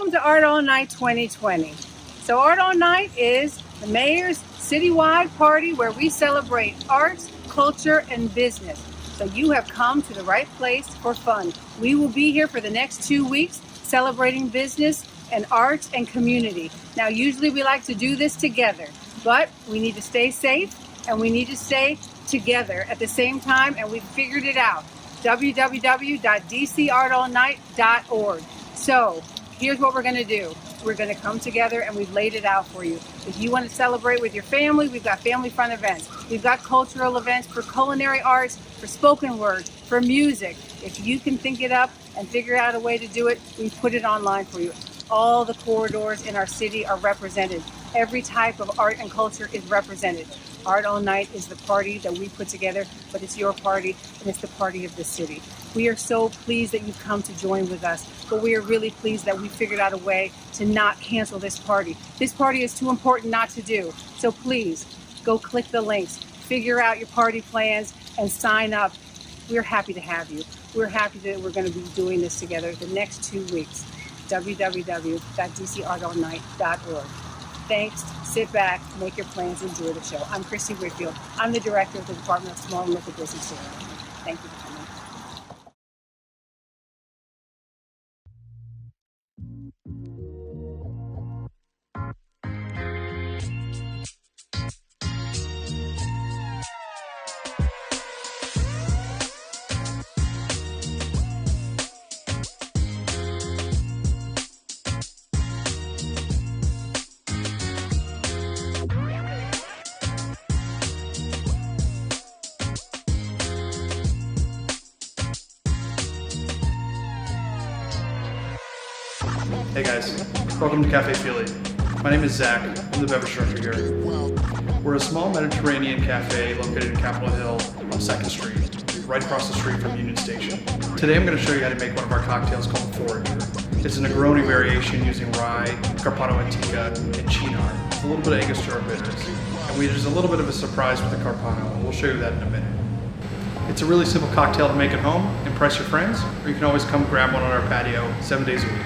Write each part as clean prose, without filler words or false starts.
Welcome to Art All Night 2020. So Art All Night is the mayor's citywide party where we celebrate arts, culture, and business. So you have come to the right place for fun. We will be here for the next 2 weeks celebrating business and arts and community. Now, usually we like to do this together, but we need to stay safe and we need to stay together at the same time, and we've figured it out. www.dcartallnight.org. So here's what we're going to do. We're going to come together and we've laid it out for you. If you want to celebrate with your family, we've got family fun events. We've got cultural events for culinary arts, for spoken word, for music. If you can think it up and figure out a way to do it, we put it online for you. All the corridors in our city are represented. Every type of art and culture is represented. Art All Night is the party that we put together, but it's your party and it's the party of the city. We are so pleased that you've come to join with us, but we are really pleased that we figured out a way to not cancel this party. This party is too important not to do. So please go click the links, figure out your party plans and sign up. We're happy to have you. We're happy that we're going to be doing this together the next 2 weeks. www.dcartallnight.org. Thanks, sit back, make your plans, enjoy the show. I'm Christy Whitfield. I'm the director of the Department of Small and Local Business here. Thank you for coming. Hey guys, welcome to Cafe Philly. My name is Zach, I'm the beverage director here. We're a small Mediterranean cafe located in Capitol Hill on 2nd Street, right across the street from Union Station. Today I'm going to show you how to make one of our cocktails called Forager. It's a Negroni variation using rye, Carpano Antica, and Chinar. It's a little bit of Angostura bitters. And there's a little bit of a surprise with the Carpano, and we'll show you that in a minute. It's a really simple cocktail to make at home, impress your friends, or you can always come grab one on our patio 7 days a week.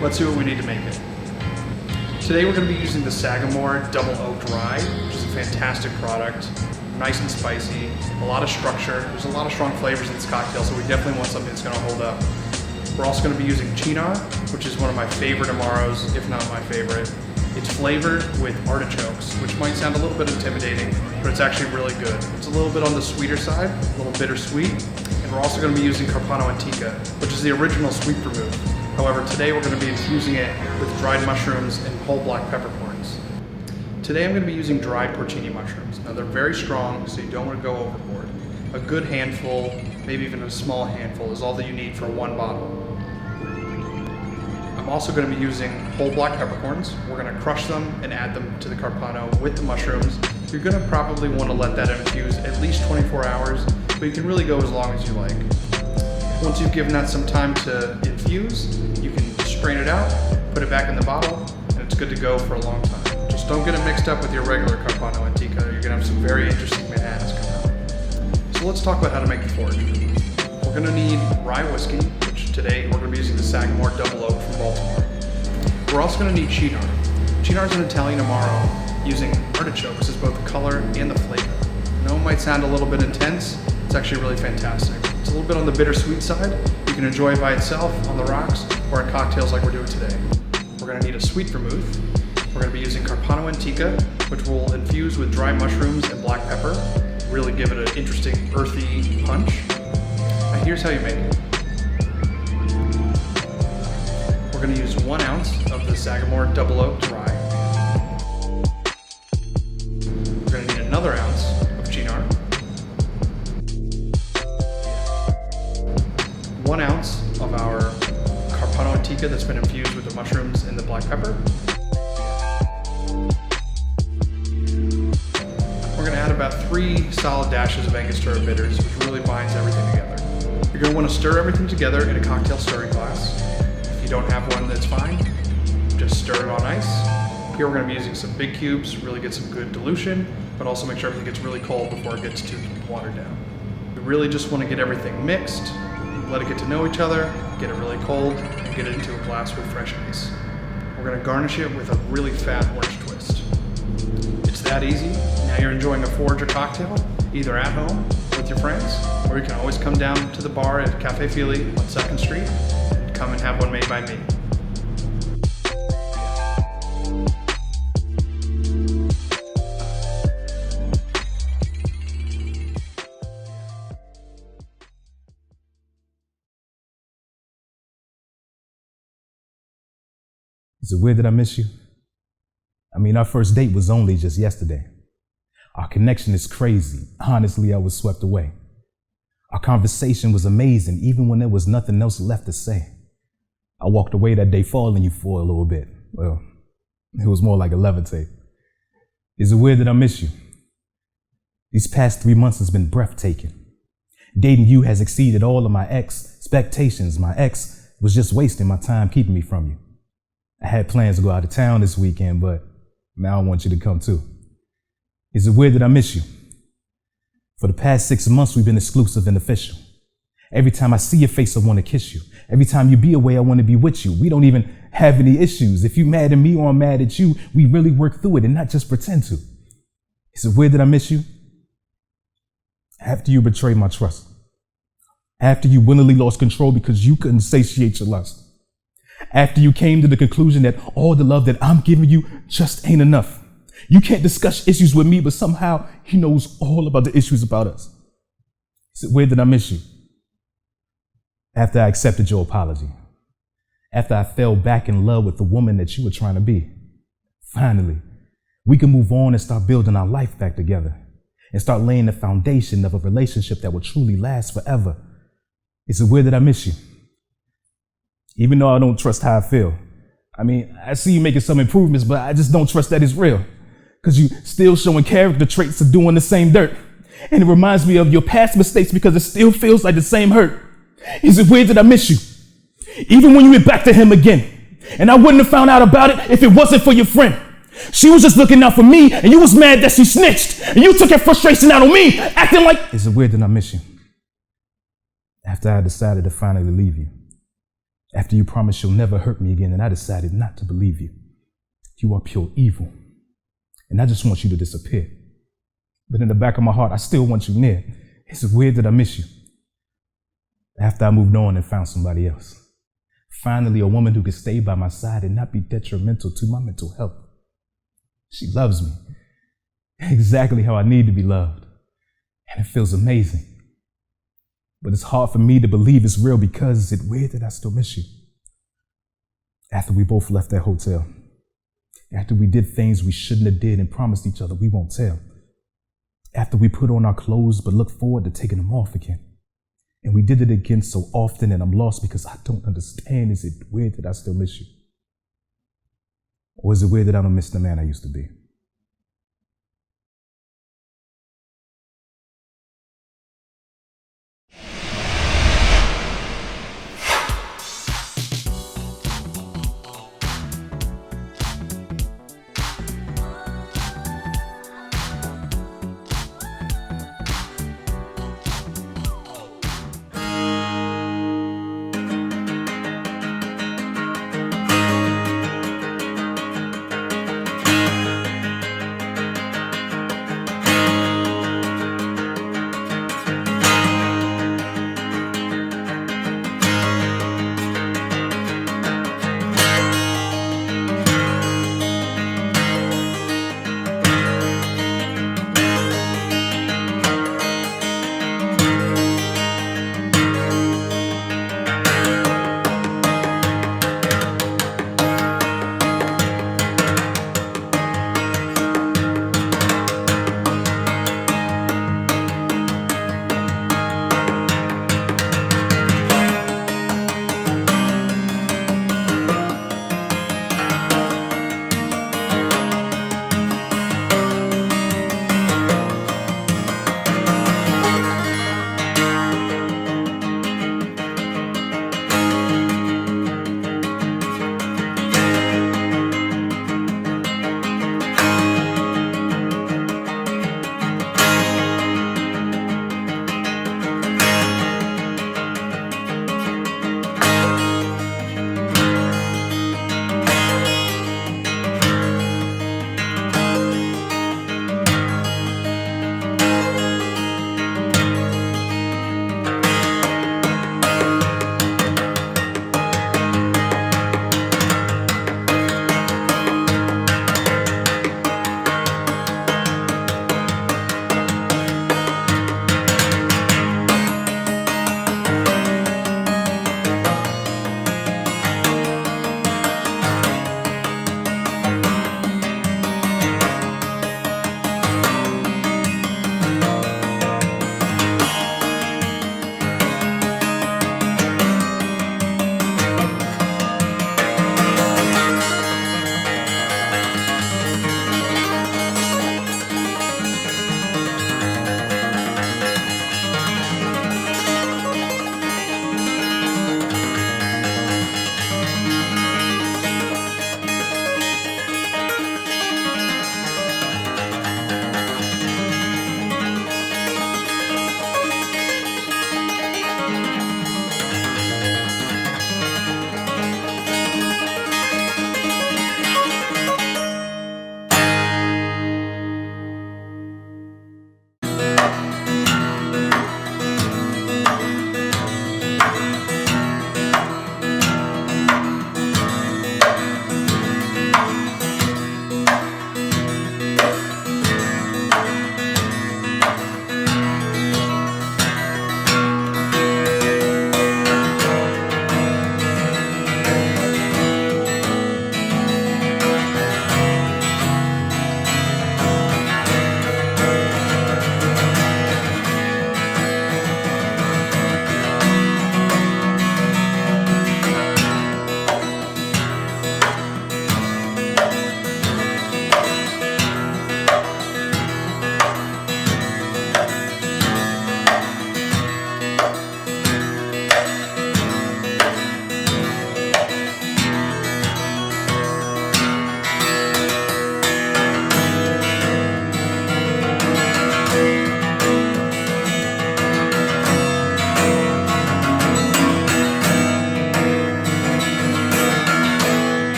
Let's see what we need to make it. Today we're going to be using the Sagamore Double Oaked Rye, which is a fantastic product, nice and spicy, a lot of structure. There's a lot of strong flavors in this cocktail, so we definitely want something that's going to hold up. We're also going to be using Chinar, which is one of my favorite Amaros, if not my favorite. It's flavored with artichokes, which might sound a little bit intimidating, but it's actually really good. It's a little bit on the sweeter side, a little bittersweet, and we're also going to be using Carpano Antica, which is the original sweet vermouth. However, today we're going to be infusing it with dried mushrooms and whole black peppercorns. Today I'm going to be using dried porcini mushrooms. Now they're very strong, so you don't want to go overboard. A good handful, maybe even a small handful, is all that you need for one bottle. I'm also going to be using whole black peppercorns. We're going to crush them and add them to the Carpano with the mushrooms. You're going to probably want to let that infuse at least 24 hours, but you can really go as long as you like. Once you've given that some time to infuse, you can strain it out, put it back in the bottle, and it's good to go for a long time. Just don't get it mixed up with your regular Carpano Antica. You're gonna have some very interesting bananas come out. So let's talk about how to make the Forager. We're gonna need rye whiskey, which today we're gonna be using the Sagamore Double Oak from Baltimore. We're also gonna need Chinar. Chinar is an Italian Amaro using artichokes as both the color and the flavor. I know it might sound a little bit intense, it's actually really fantastic. It's a little bit on the bittersweet side. You can enjoy it by itself on the rocks or in cocktails like we're doing today. We're going to need a sweet vermouth. We're going to be using Carpano Antica, which we'll infuse with dry mushrooms and black pepper. Really give it an interesting earthy punch. Now here's how you make it. We're going to use 1 ounce of the Sagamore Double Oaked Rye. We're going to need another ounce of Chinar. 1 ounce of our Carpano Antica that's been infused with the mushrooms and the black pepper. We're going to add about 3 solid dashes of Angostura bitters, which really binds everything together. You're going to want to stir everything together in a cocktail stirring glass. If you don't have one, that's fine. Just stir it on ice. Here we're going to be using some big cubes, really get some good dilution, but also make sure everything gets really cold before it gets too watered down. We really just want to get everything mixed, let it get to know each other, get it really cold, and get it into a glass with fresh ice. We're going to garnish it with a really fat orange twist. It's that easy. Now you're enjoying a Forager cocktail, either at home with your friends, or you can always come down to the bar at Cafe Feely on 2nd Street and come and have one made by me. Is it weird that I miss you? I mean, our first date was only just yesterday. Our connection is crazy. Honestly, I was swept away. Our conversation was amazing, even when there was nothing else left to say. I walked away that day following you for a little bit. Well, it was more like a levitate. Is it weird that I miss you? These past 3 months has been breathtaking. Dating you has exceeded all of my expectations. My ex was just wasting my time keeping me from you. I had plans to go out of town this weekend, but now I want you to come too. Is it weird that I miss you? For the past 6 months, we've been exclusive and official. Every time I see your face, I want to kiss you. Every time you be away, I want to be with you. We don't even have any issues. If you're mad at me or I'm mad at you, we really work through it and not just pretend to. Is it weird that I miss you? After you betrayed my trust. After you willingly lost control because you couldn't satiate your lust. After you came to the conclusion that all the love that I'm giving you just ain't enough. You can't discuss issues with me, but somehow he knows all about the issues about us. Is it weird that I miss you? After I accepted your apology. After I fell back in love with the woman that you were trying to be. Finally, we can move on and start building our life back together and start laying the foundation of a relationship that will truly last forever. Is it weird that I miss you? Even though I don't trust how I feel. I mean, I see you making some improvements, but I just don't trust that it's real. Because you still showing character traits of doing the same dirt. And it reminds me of your past mistakes because it still feels like the same hurt. Is it weird that I miss you? Even when you went back to him again. And I wouldn't have found out about it if it wasn't for your friend. She was just looking out for me and you was mad that she snitched. And you took her frustration out on me, acting like... Is it weird that I miss you? After I decided to finally leave you. After you promised you'll never hurt me again, and I decided not to believe you. You are pure evil. And I just want you to disappear. But in the back of my heart, I still want you near. It's weird that I miss you. After I moved on and found somebody else. Finally, a woman who could stay by my side and not be detrimental to my mental health. She loves me. Exactly how I need to be loved. And it feels amazing. But it's hard for me to believe it's real because it's weird that I still miss you. After we both left that hotel, after we did things we shouldn't have did and promised each other we won't tell, after we put on our clothes but looked forward to taking them off again, and we did it again so often and I'm lost because I don't understand. Is it weird that I still miss you? Or is it weird that I don't miss the man I used to be?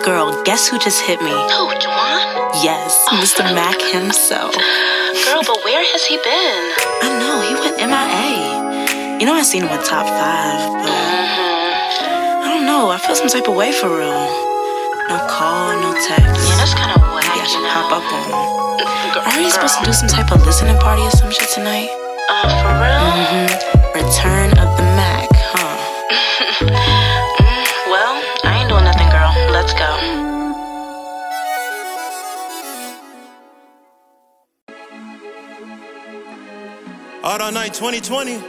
Girl, guess who just hit me? Who, Juwan? Yes, Mr. Mac himself. Girl, but where has he been? I know, he went MIA. You know, I seen him with top 5, but I don't know, I feel some type of way for real. No call, no text. Yeah, that's kind of whack. Maybe I should pop up on him. Are you supposed to do some type of listening party or some shit tonight? For real? Return of the Mac, huh? Well, I ain't doing nothing, girl. Let's go. Auto Night 2020.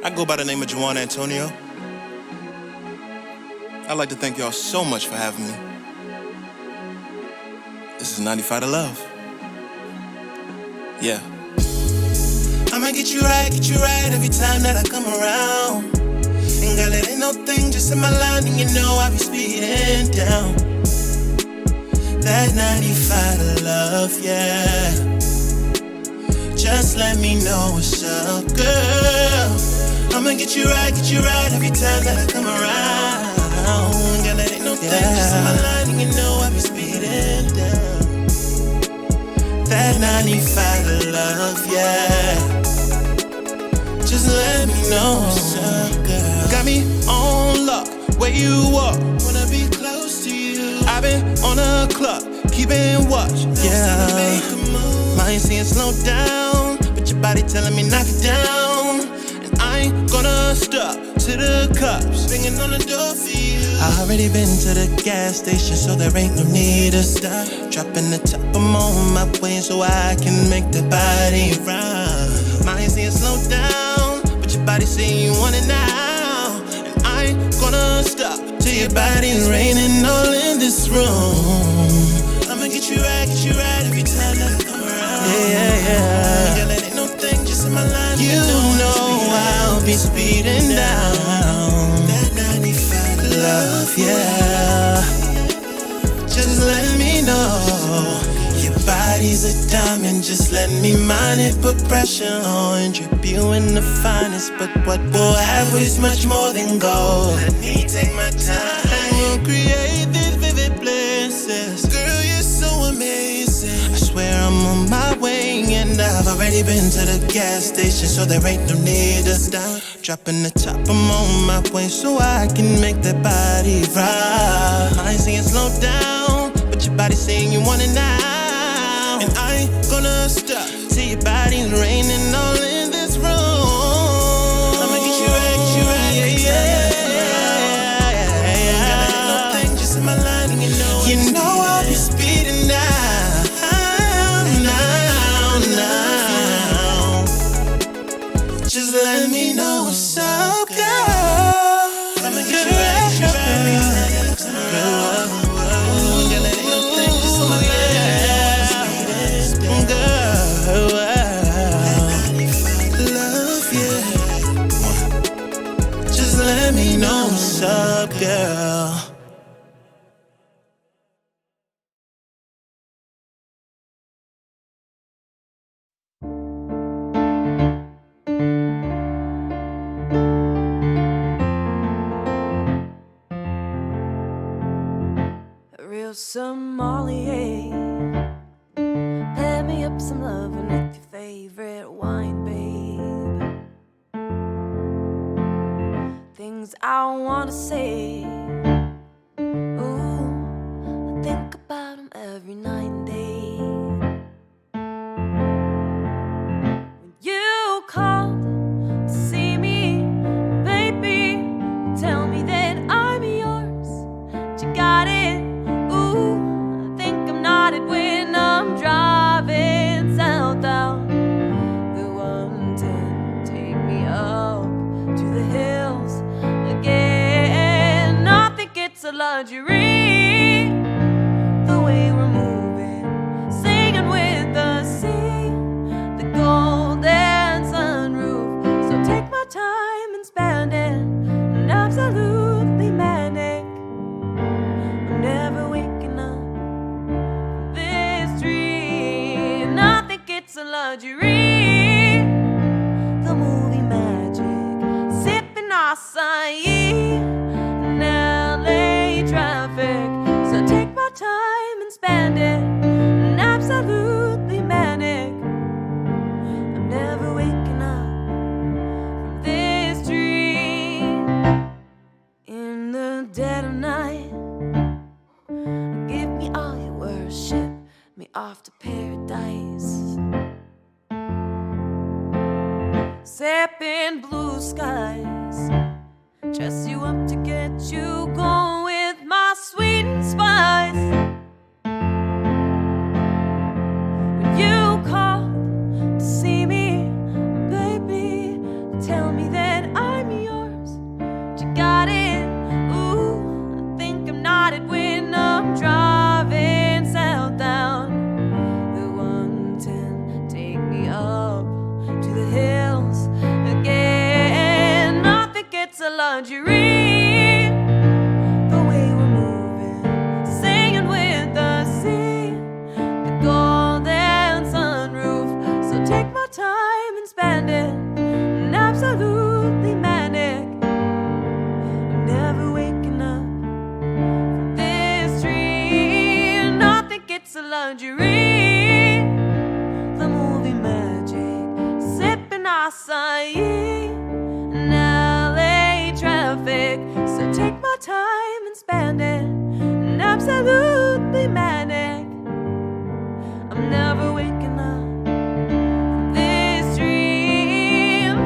I go by the name of Juwan Antonio. I'd like to thank y'all so much for having me. This is 95 to Love. Yeah. I'ma get you right every time that I come around. And girl, it ain't no thing, just in my line, and you know I be speeding down. That 95 to Love, yeah. Just let me know what's up, girl. I'ma get you right every time that I come around. Girl, it ain't no thing, just in my line, and you know I be speeding down. That 95 to Love, yeah. Just let me know what's up, girl. Got me on lock, where you walk, wanna be close to you. I've been on a clock, keeping watch, yeah. Mind saying slow down, but your body telling me knock it down. And I ain't gonna stop to the cops banging on the door for you. I already been to the gas station, so there ain't no need to stop. Dropping the top, I'm on my way so I can make the body run. Mind saying slow down, but your body saying you want it now. And I ain't gonna stop till your body's raining all in this room. I'ma get you right every time that I come around. Yeah. Girl, it ain't no thing, just in my line. You know I'll be speeding down. That 95 to Love, yeah. Just let me know. Your body's a diamond, just let me mine it. Put pressure on, drip you in the finest. But what we'll have is much more than gold. Let me take my time. We'll create these vivid places. Girl, you're so amazing. I swear I'm on my way, and I've already been to the gas station, so there ain't no need to stop. Dropping the top, I'm on my way so I can make that body rock. I ain't saying slow down, but your body saying you want it now. And I ain't gonna stop till your body's raining all in this room. I'ma get you right, yeah. No thing, just in my line, and you know I'll be speeding down, now. Just let me know what's up, girl. I'ma get you right, girl. Girl, it ain't no thing, just in my line. Love, yeah. Just let me know what's up, girl. Real sommelier, pair me up some loving with your favorite wine, babe. Things I wanna say, ooh, I think about them every night and day. When you called to see me, baby, tell me that I'm yours, but you got it. Ooh, I think I'm nodded when I'm driving south down the 110. Take me up to the hills again. I think it's a luxury, the way we're moving, singing with the sea, the golden sunroof. So take my time and spend it, and absolutely manic. I'm never waking up from this dream. I think it's a luxury, the movie magic, sipping acai, an LA drive. off to paradise. Sipping blue skies, dress you up to get you going with my sweet and spice. When you called to see me, baby, tell me that I'm yours. You got it, ooh, I think I'm nodded when I'm driving southbound. The 110, take me up to the hills again. Nothing gets a luxury. The way we're moving, singing with the sea, the golden sunroof. So take my time and spend it, and absolutely manic. I'm never waking up from this dream. Nothing gets a luxury. The movie magic, sipping acai in LA traffic. So take my time and spend it, and absolutely manic. I'm never waking up from this dream.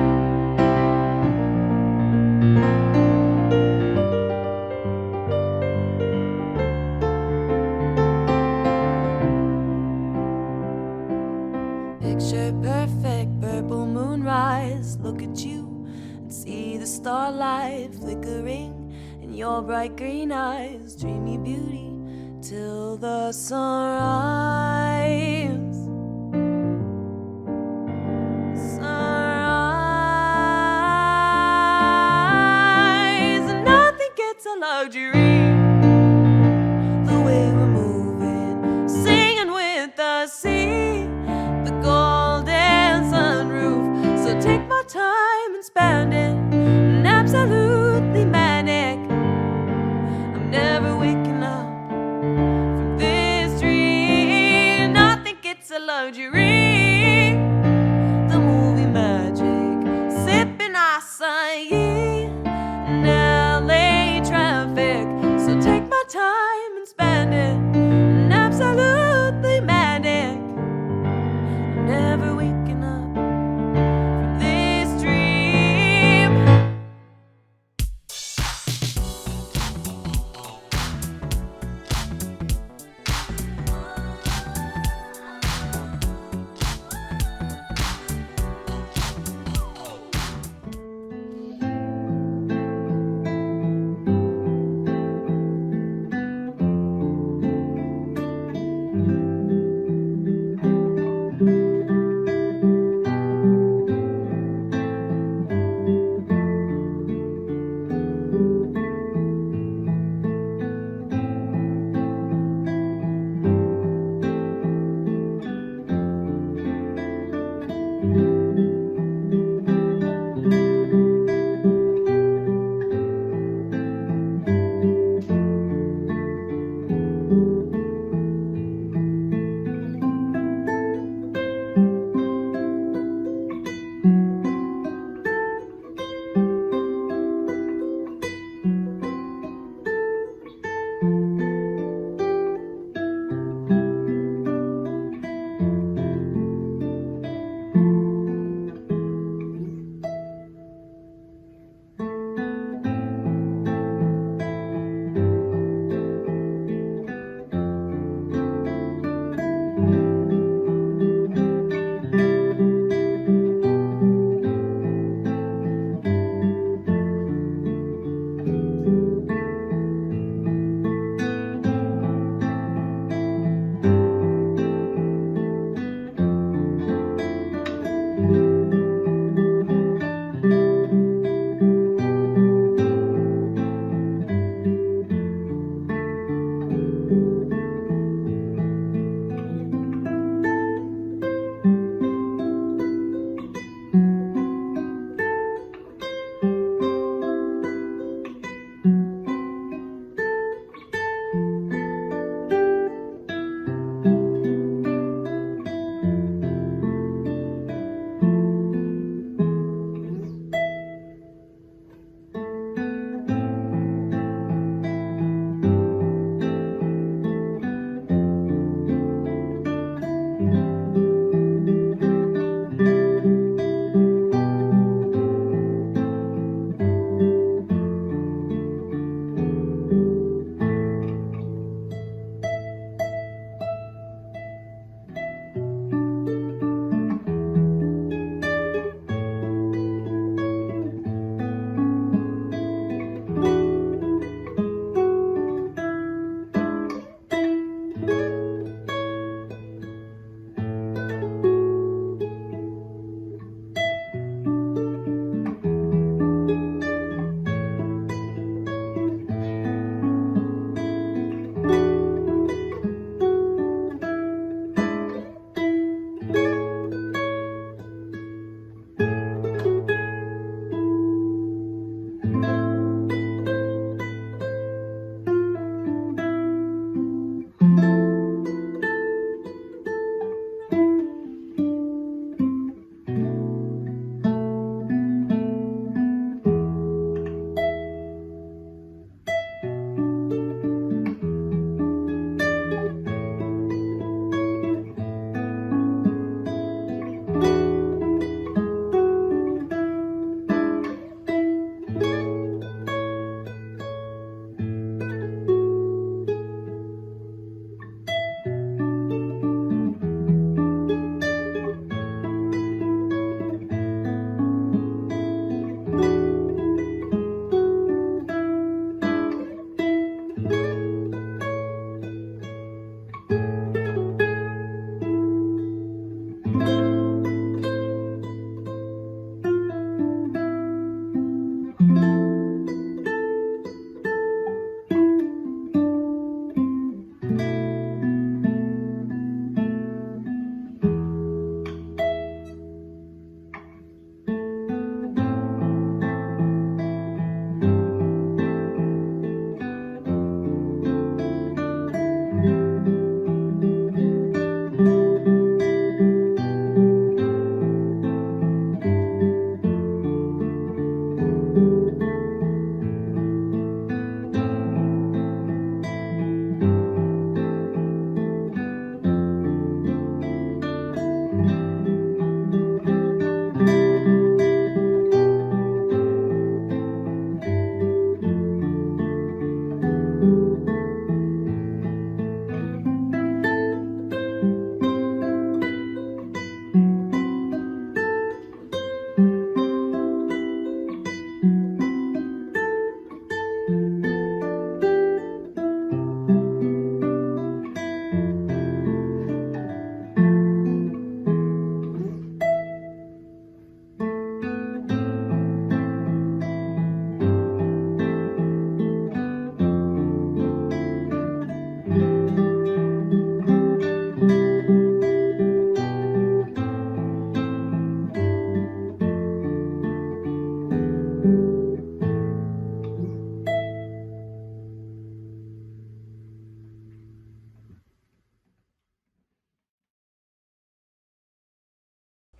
Picture perfect purple moonrise. Look at you and see the starlight flickering in your bright green eyes. Dreamy beauty till the sunrise. Sunrise. And nothing gets a luxury. The way we're moving, singing with the sea, the golden sunroof. So take my time and spend it, and absolutely manic. I'm never waking up from this dream. Nothing gets a luxury. The movie magic, sipping acai in LA traffic.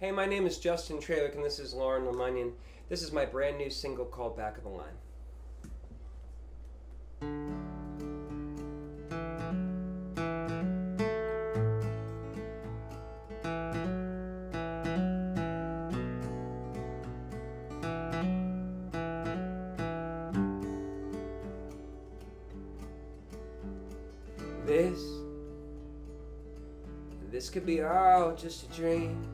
Hey, my name is Justin Tralick, and this is Lauren Lemunion. This is my brand new single called Back of the Line. This could be all just a dream,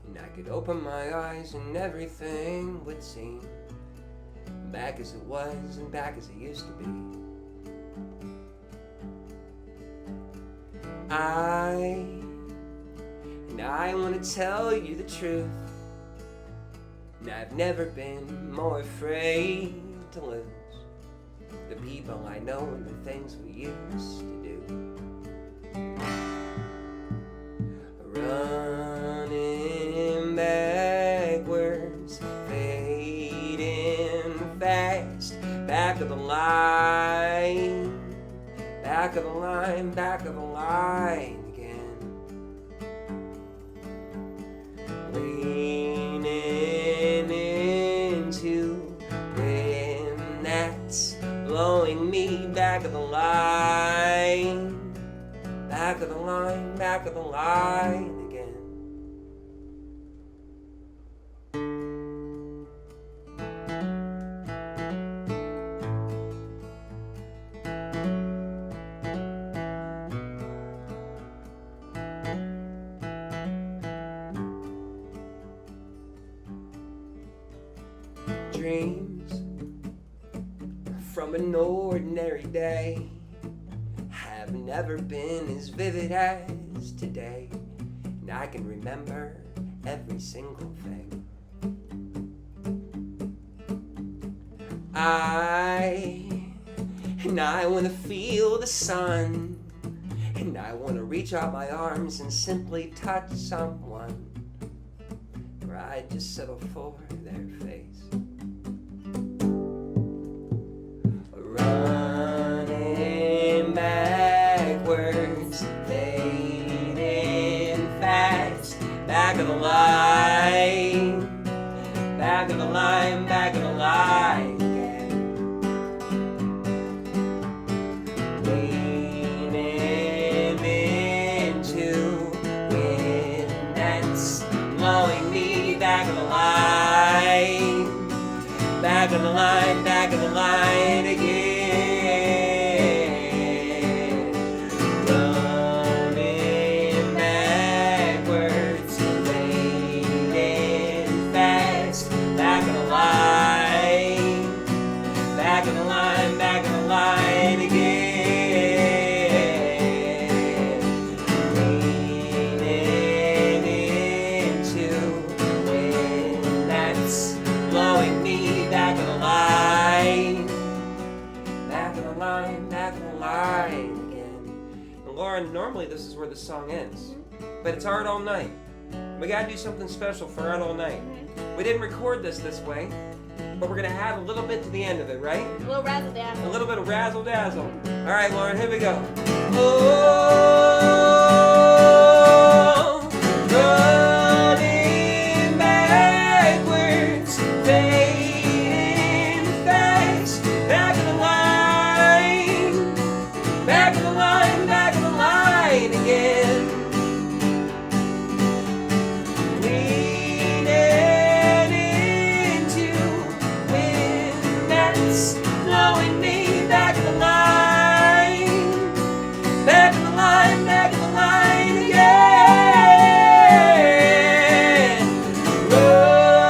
and I could open my eyes and everything would seem back as it was and back as it used to be. I want to tell you the truth, and I've never been more afraid to lose the people I know and the things we used to do. Running backwards, fading fast, back of the line, back of the line, back of the line again. Leaning into wind that's blowing me back of the line. Back of the line, back of the line again. Dreams from an ordinary day have never been as vivid as today, and I can remember every single thing. I want to feel the sun, and I want to reach out my arms and simply touch someone, or I just settle for their face. Running backwards, fading fast, back of the line, back of the line, back of the line again. Leaning into wind that's blowing me back of the line, back of the line, back of the line again. Running backwards, fading fast, back of the line, back of the line, back of the line again. Leaning into wind that's blowing me back of the line, back of the line, back of the line again. And Lauren, normally this is where the song ends, but it's Art All Night. We gotta do something special for Art All Night. We didn't record this way, but we're gonna add a little bit to the end of it, right? A little razzle dazzle. A little bit of razzle dazzle. All right, Lauren, here we go. Oh, running backwards, fading fast, back of the line, back of the line, back of the line again. Leaning into wind that's blowing me back of the line, back of the line, back of the line again.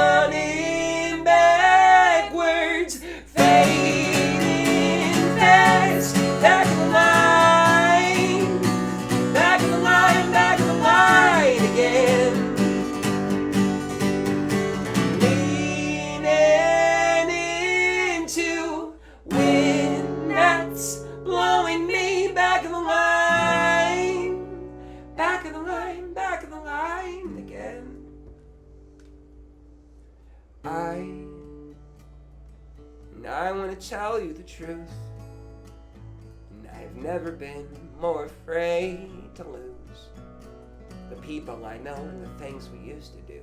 Running backwards, fading fast, back of the line, back of the line, back of the line again. Leaning into wind that's blowing me back of the line, back of the line, back of the line again. I want to tell you the truth, and I've never been more afraid to lose the people I know and the things we used to do.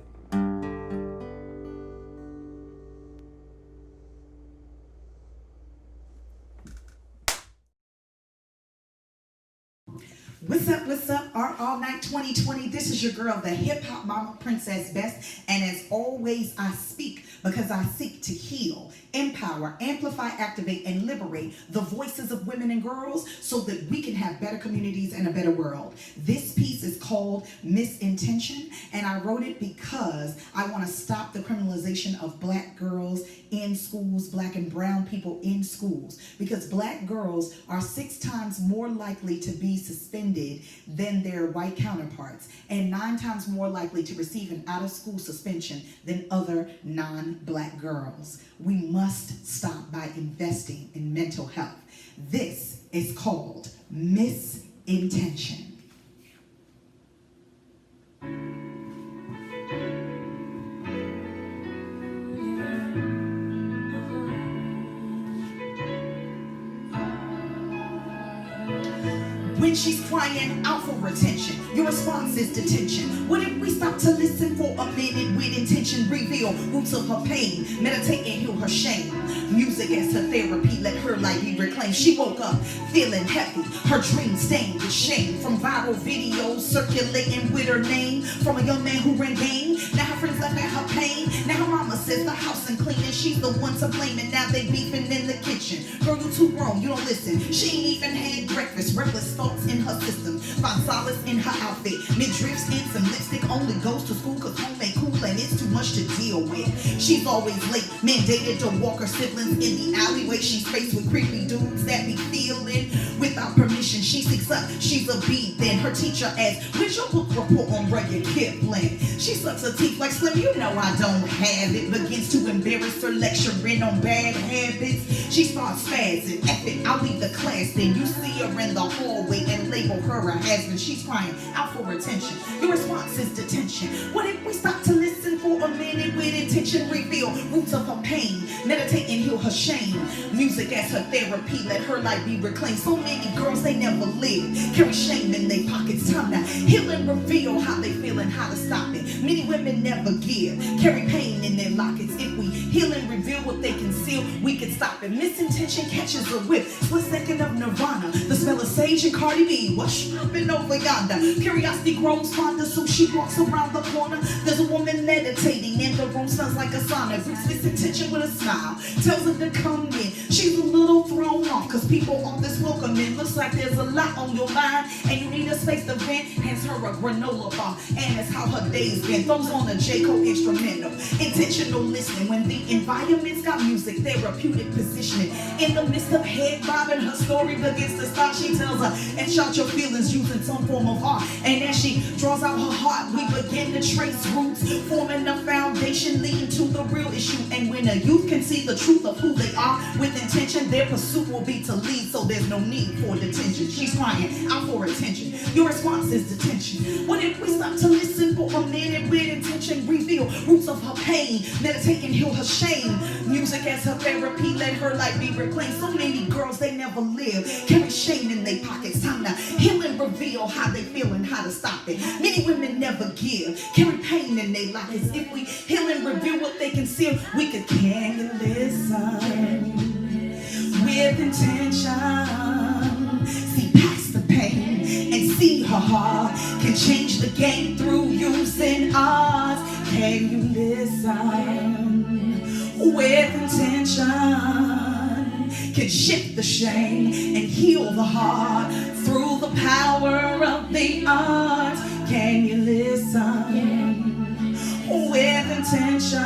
What's up, Art All Night 2020. This is your girl, the Hip Hop Mama, Princess Best. And as always, I speak because I seek to heal, empower, amplify, activate, and liberate the voices of women and girls so that we can have better communities and a better world. This piece is called Misintention, and I wrote it because I want to stop the criminalization of black girls in schools, black and brown people in schools, because black girls are 6 times more likely to be suspended than their white counterparts, and 9 times more likely to receive an out-of-school suspension than other non-black girls. We must stop by investing in mental health. This is called Misintention. When she's crying out for attention, your response is detention. What if we stop to listen for a minute with intention? Reveal roots of her pain, meditate and heal her shame. Music as her therapy, let her light be reclaimed. She woke up feeling heavy, her dreams stained with shame. From viral videos circulating with her name, from a young man who ran game. Now her friends left at her pain. Now her mama says the house ain't clean and she's the one to blame. And now they beefing in the kitchen. Girl, you too grown, you don't listen. She ain't even had breakfast. Reckless thoughts in her system, find solace in her outfit. Mid-drifts in some lipstick, only goes to school cause home ain't cool and it's too much to deal with. She's always late, mandated to walk her siblings in the alleyway. She's faced with creepy dudes that be feeling without permission. She seeks up, she's a beat. Then her teacher asks, where's your book report on Rudyard Kipling? She sucks her teeth like Slim, you know I don't have it. Begins to embarrass her, lecturing on bad habits. She starts spazzing, F it, I'll leave the class. Then you see her in the hallway and label her a has-been. She's crying out for attention. Your response is detention. What if we stop to listen for a minute with intention? Reveal roots of her pain, meditate and heal her shame. Music as her therapy, let her light be reclaimed. So many girls, they never live, carry shame in their pockets. Time to heal and reveal how they feel and how to stop it. Many women never give, carry pain in their lockets. If we heal and reveal what they conceal, we can stop it. Misintention catches a whip, split second of nirvana. The smell of sage and Cardi B, what's tripping over yonder? Curiosity grows fonder, so she walks around the corner. There's a woman meditating and the room smells like a sauna. Greets misintention with a smile, tells her to come in. She's a little thrown off, cause people on this welcoming. Looks like there's a lot on your mind and you need a space to vent. Hands her a granola bar, and that's how her day's been. Throws on a J. Cole instrumental, intentional listening. When the environment's got music, therapeutic positioning. In the midst of head bobbing, her story begins to start. She tells her, and shout your feelings using some form of art. And as she draws out her heart, we begin to trace roots, forming a foundation leading to the real issue. And when a youth can see the truth of who they are with intention, their pursuit will be to lead, so there's no need for detention. She's crying out for attention. Your response is detention. What if we stop to listen for a minute with intention? Reveal roots of her pain, meditate and heal her shame. Music as her therapy, let her light be reclaimed. So many girls, they never live, carry shame in their pockets. Time to heal and reveal how they feel and how to stop it. Many women never give, carry pain in their lockets. If we heal and reveal what they conceal, we could can you listen with intention. See past the pain and see her heart can change the game through using art. Can you listen with intention? Can shift the shame and heal the heart through the power of the arts. Can you listen with intention?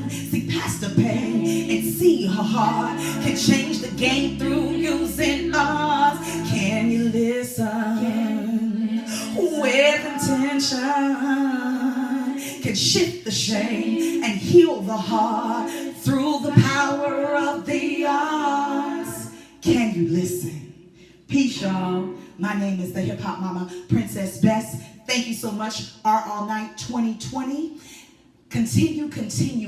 See past the pain and see her heart can change the game through using art. Can you listen with intention? Can shift the shame and heal the heart through the power of the arts. Can you listen? Peace, y'all. My name is the Hip Hop Mama, Princess Best. Thank you so much, Art All Night 2020. Continue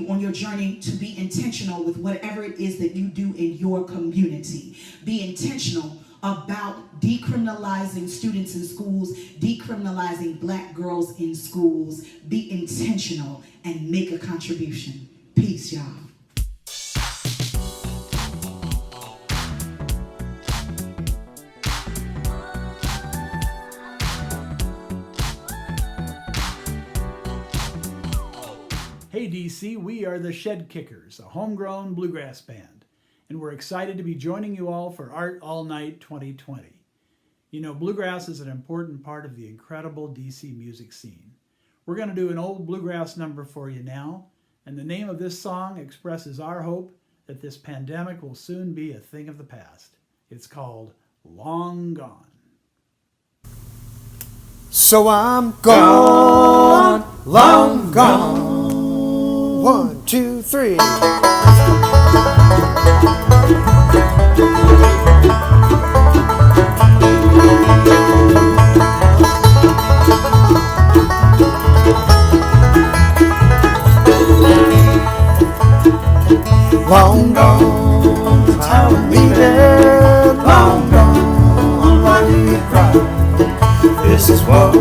on your journey to be intentional with whatever it is that you do in your community. Be intentional about decriminalizing students in schools, decriminalizing black girls in schools. Be intentional and make a contribution. Peace, y'all. Hey DC, we are the Shed Kickers, a homegrown bluegrass band, and we're excited to be joining you all for Art All Night 2020. You know, bluegrass is an important part of the incredible DC music scene. We're going to do an old bluegrass number for you now, and the name of this song expresses our hope that this pandemic will soon be a thing of the past. It's called Long Gone. So I'm gone, long gone. 1, 2, 3. Long gone, the time of leaving. Long gone, why do you cry? This is what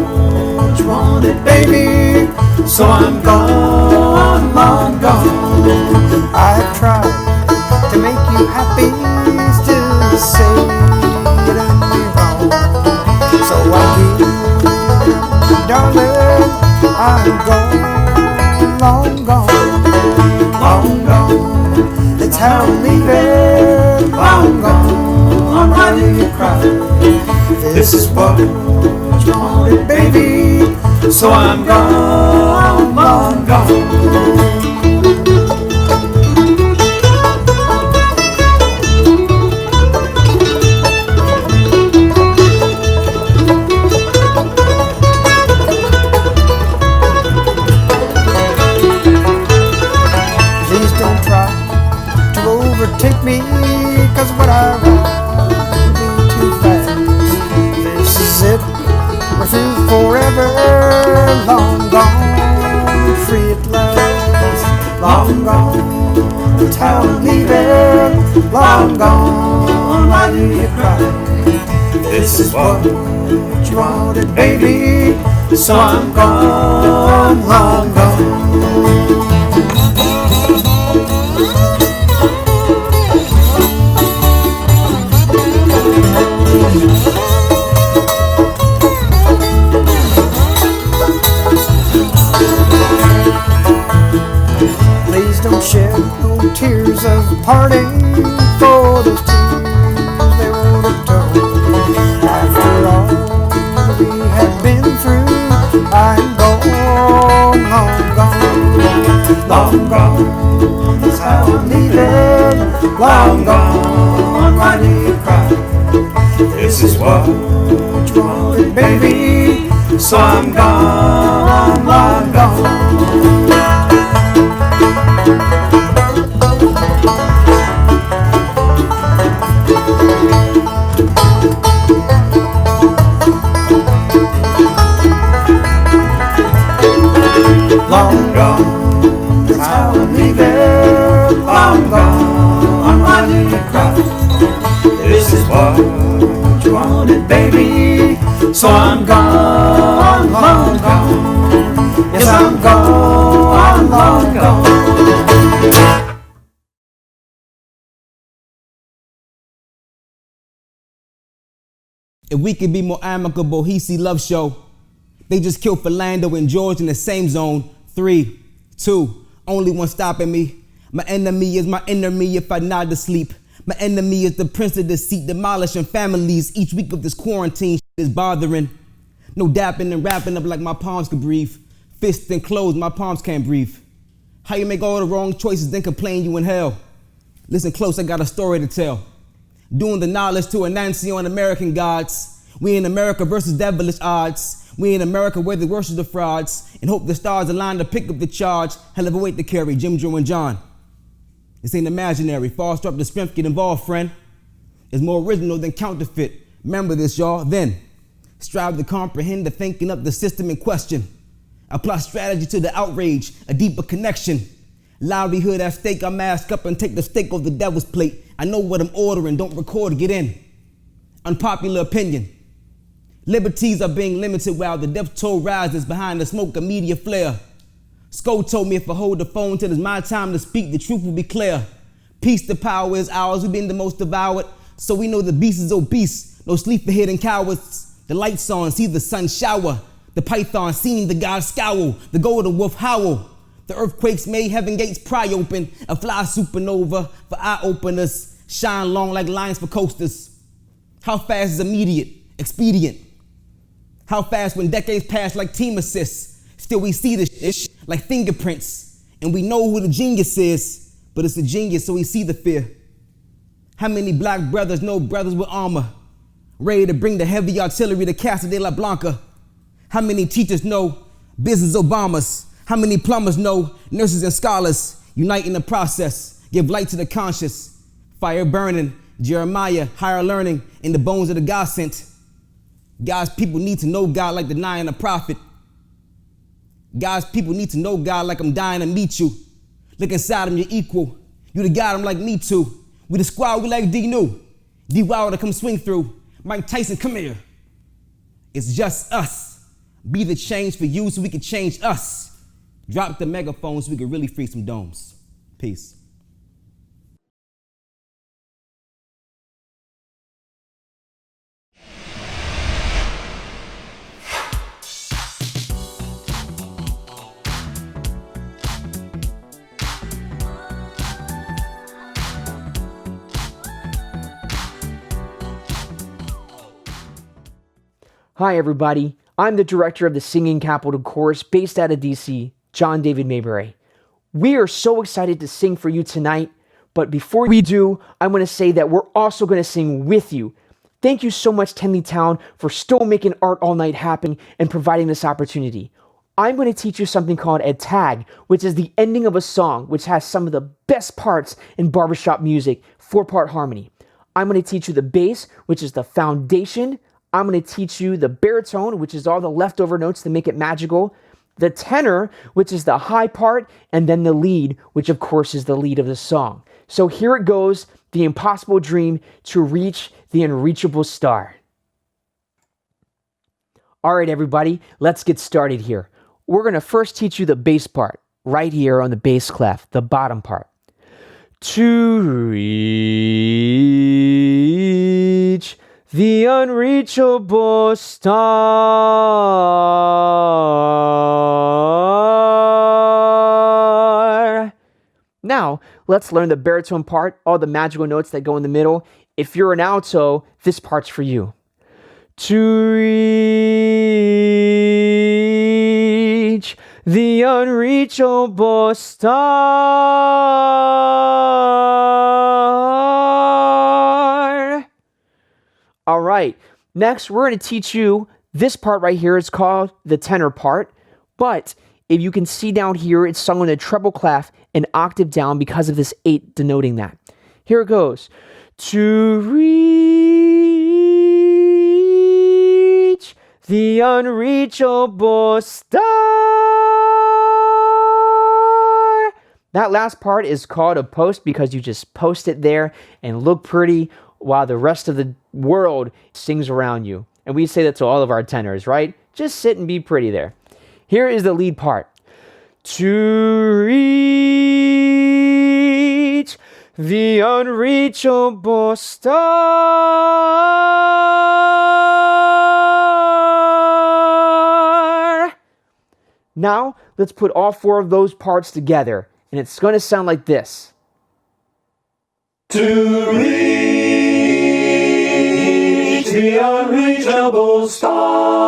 you wanted, baby. So I'm gone, long gone. I tried to make you happy, still you say you done me wrong. So I keep, darling, I'm gone, long gone, long gone. That's how I'm leaving, long gone. Why do you cry? This is what you wanted, baby. So I'm gone, long gone. Please don't try to overtake me, 'cause what I ride will be too fast. This is it, we're through forever. Long gone, free at last. Long gone, the town leaving. Long gone, why do you cry? This is what you wanted, baby. So I'm gone, long gone. Please don't shed no tears of parting, for those tears they won't atone. After all we have been through, I'm gone, long gone, long gone. That's how I'm leaving, long gone. Why do you cry? This is what you wanted, baby. So I'm gone, long gone. Long gone, that's how I'm leaving. Long gone, why do you cry? This is what you wanted, baby. So I'm gone, long gone. Yes, I'm gone, long gone. If we could be more amicable, he see love show. They just killed Philando and George in the same zone. 3, 2, only one stopping me. My enemy is my enemy if I nod to sleep. My enemy is the prince of deceit, demolishing families. Each week of this quarantine is bothering. No dapping and wrapping up like my palms could breathe. Fists and closed, my palms can't breathe. How you make all the wrong choices, then complain you in hell? Listen close, I got a story to tell. Doing the knowledge to a Nancy on American gods. We in America versus devilish odds. We in America where they worship the frauds and hope the stars align to pick up the charge. Hell of a weight to carry, Jim, Joe, and John. This ain't imaginary. Foster up the strength, get involved, friend. It's more original than counterfeit. Remember this, y'all. Then, strive to comprehend the thinking of the system in question. Apply strategy to the outrage, a deeper connection. Livelihood at stake, I mask up and take the steak off the devil's plate. I know what I'm ordering, don't record, get in. Unpopular opinion. Liberties are being limited while the death toll rises behind the smoke of media flare. Sko told me if I hold the phone till it's my time to speak, the truth will be clear. Peace, the power is ours, we've been the most devoured. So we know the beast is obese, no sleep for hidden cowards. The lights on, see the sun shower. The python seen the god scowl, the golden wolf howl. The earthquakes made heaven gates pry open, a fly supernova for eye openers, shine long like lines for coasters. How fast is immediate, expedient? How fast when decades pass like team assists? Still we see this shit like fingerprints, and we know who the genius is, but it's the genius so we see the fear. How many black brothers know brothers with armor, ready to bring the heavy artillery to Casa de la Blanca? How many teachers know business Obamas? How many plumbers know nurses and scholars unite in the process, give light to the conscious? Fire burning, Jeremiah, higher learning in the bones of the God sent. God's people need to know God like denying a prophet. God's people need to know God like I'm dying to meet you. Look inside him, you're equal. You the God, I'm like me too. We the squad, we like D new. D Wilder come swing through. Mike Tyson, come here. It's just us. Be the change for you so we can change us. Drop the megaphone so we can really free some domes. Peace. Hi everybody, I'm the director of the Singing Capital Chorus based out of DC, John David Mayberry. We are so excited to sing for you tonight, but before we do, I want to say that we're also going to sing with you. Thank you so much, Tenley Town, for still making Art All Night happen and providing this opportunity. I'm going to teach you something called a tag, which is the ending of a song, which has some of the best parts in barbershop music, 4-part harmony. I'm going to teach you the bass, which is the foundation. I'm going to teach you the baritone, which is all the leftover notes to make it magical, the tenor, which is the high part, and then the lead, which of course is the lead of the song. So here it goes, the impossible dream to reach the unreachable star. All right, everybody, let's get started here. We're going to first teach you the bass part, right here on the bass clef, the bottom part. To reach the unreachable star. Now, let's learn the baritone part, all the magical notes that go in the middle. If you're an alto, this part's for you. To reach the unreachable star. All right, next we're going to teach you this part right here. It's called the tenor part, but if you can see down here, it's sung on a treble clef, an octave down because of this 8 denoting that. Here it goes. To reach the unreachable star. That last part is called a post because you just post it there and look pretty while the rest of the world sings around you. And we say that to all of our tenors, right? Just sit and be pretty there. Here is the lead part. To reach the unreachable star. Now, let's put all 4 of those parts together, and it's going to sound like this. To reach the unreachable star.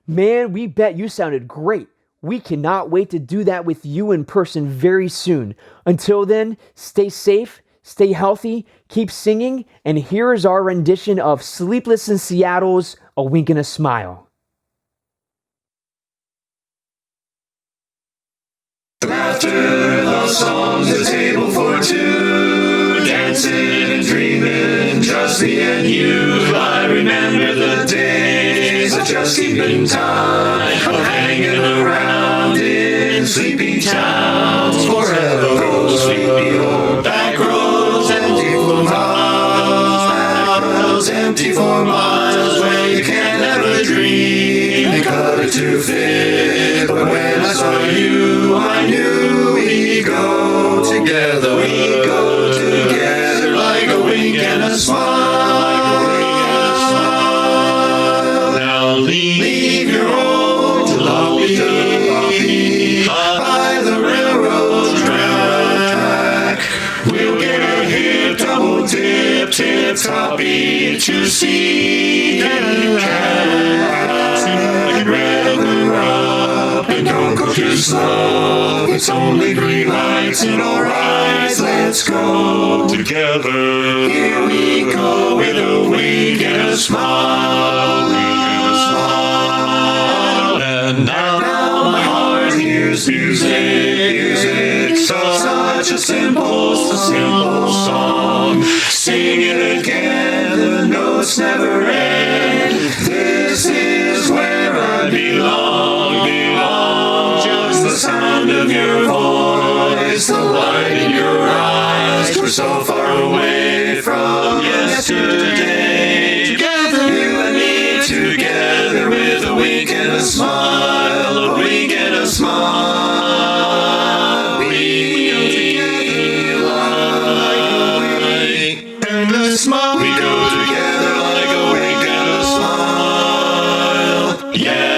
Man, we bet you sounded great. We cannot wait to do that with you in person very soon. Until then, stay safe, stay healthy, keep singing, and here is our rendition of Sleepless in Seattle's A Wink and a Smile. Laughter, love songs, a table for two, dancing and dreaming, just me and you. I remember the days of just keeping time, of hanging around in sleepy towns forever. Those sleepy old back roads empty for miles, empty for miles, where you can never dream and cut it to fit. But when I saw you, I knew we'd go together. We'd go together like a wink and a smile. Now leave your old jalopy by the railroad track. We'll get a hip double tip, tip-toppy to see and rev her up and don't go too slow. It's only green lights in our eyes. Let's go together. Here we go with a wink and a smile. And now my heart hears music, such a simple song. Sing it again, the notes never end. This is where I belong. Just the sound of your voice, the light in your eyes. We're so far away from yesterday. Together, you and me, together with a wink and a smile, a wink and a smile. We go together like a wink and a smile. We go together like a wink and a smile. Yeah.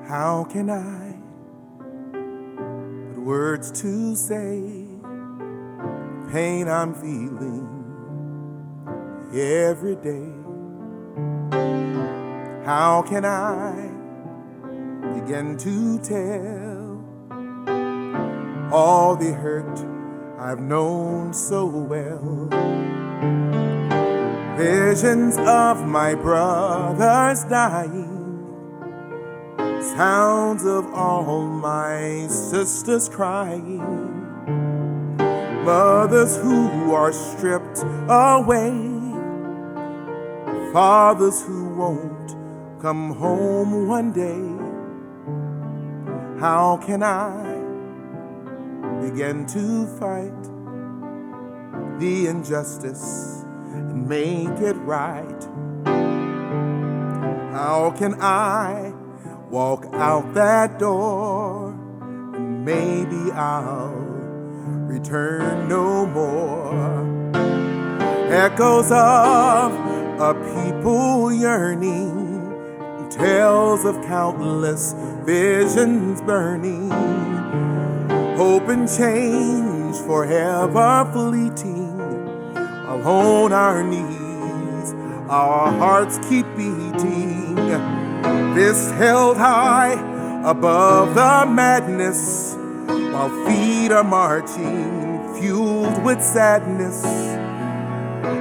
How can I put words to say pain I'm feeling every day? How can I begin to tell all the hurt I've known so well? Visions of my brothers dying, sounds of all my sisters crying, mothers who are stripped away, fathers who won't come home one day. How can I begin to fight the injustice and make it right? How can I walk out that door and maybe I'll return no more? Echoes of a people yearning, tales of countless visions burning, hope and change forever fleeting, while on our knees our hearts keep beating. This held high above the madness, while feet are marching, fueled with sadness.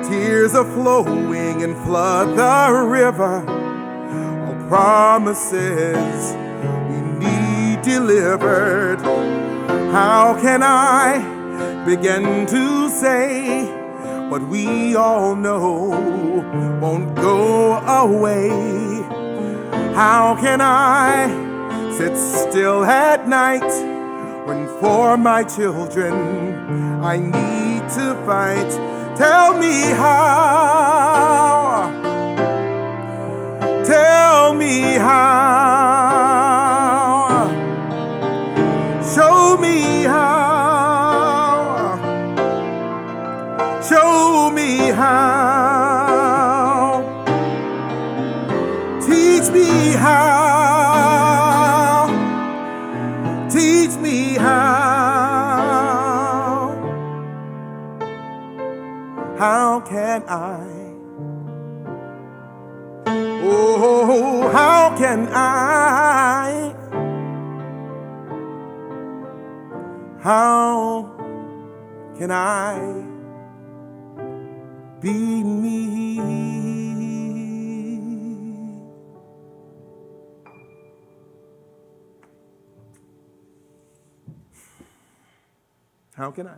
Tears are flowing and flood the river. All promises we need delivered. How can I begin to say what we all know won't go away? How can I sit still at night when for my children I need to fight? Tell me how. Tell me how. Show me how. Show me how. Teach me how. Teach me how. How can I? Oh, how can I? How can I be me? How can I?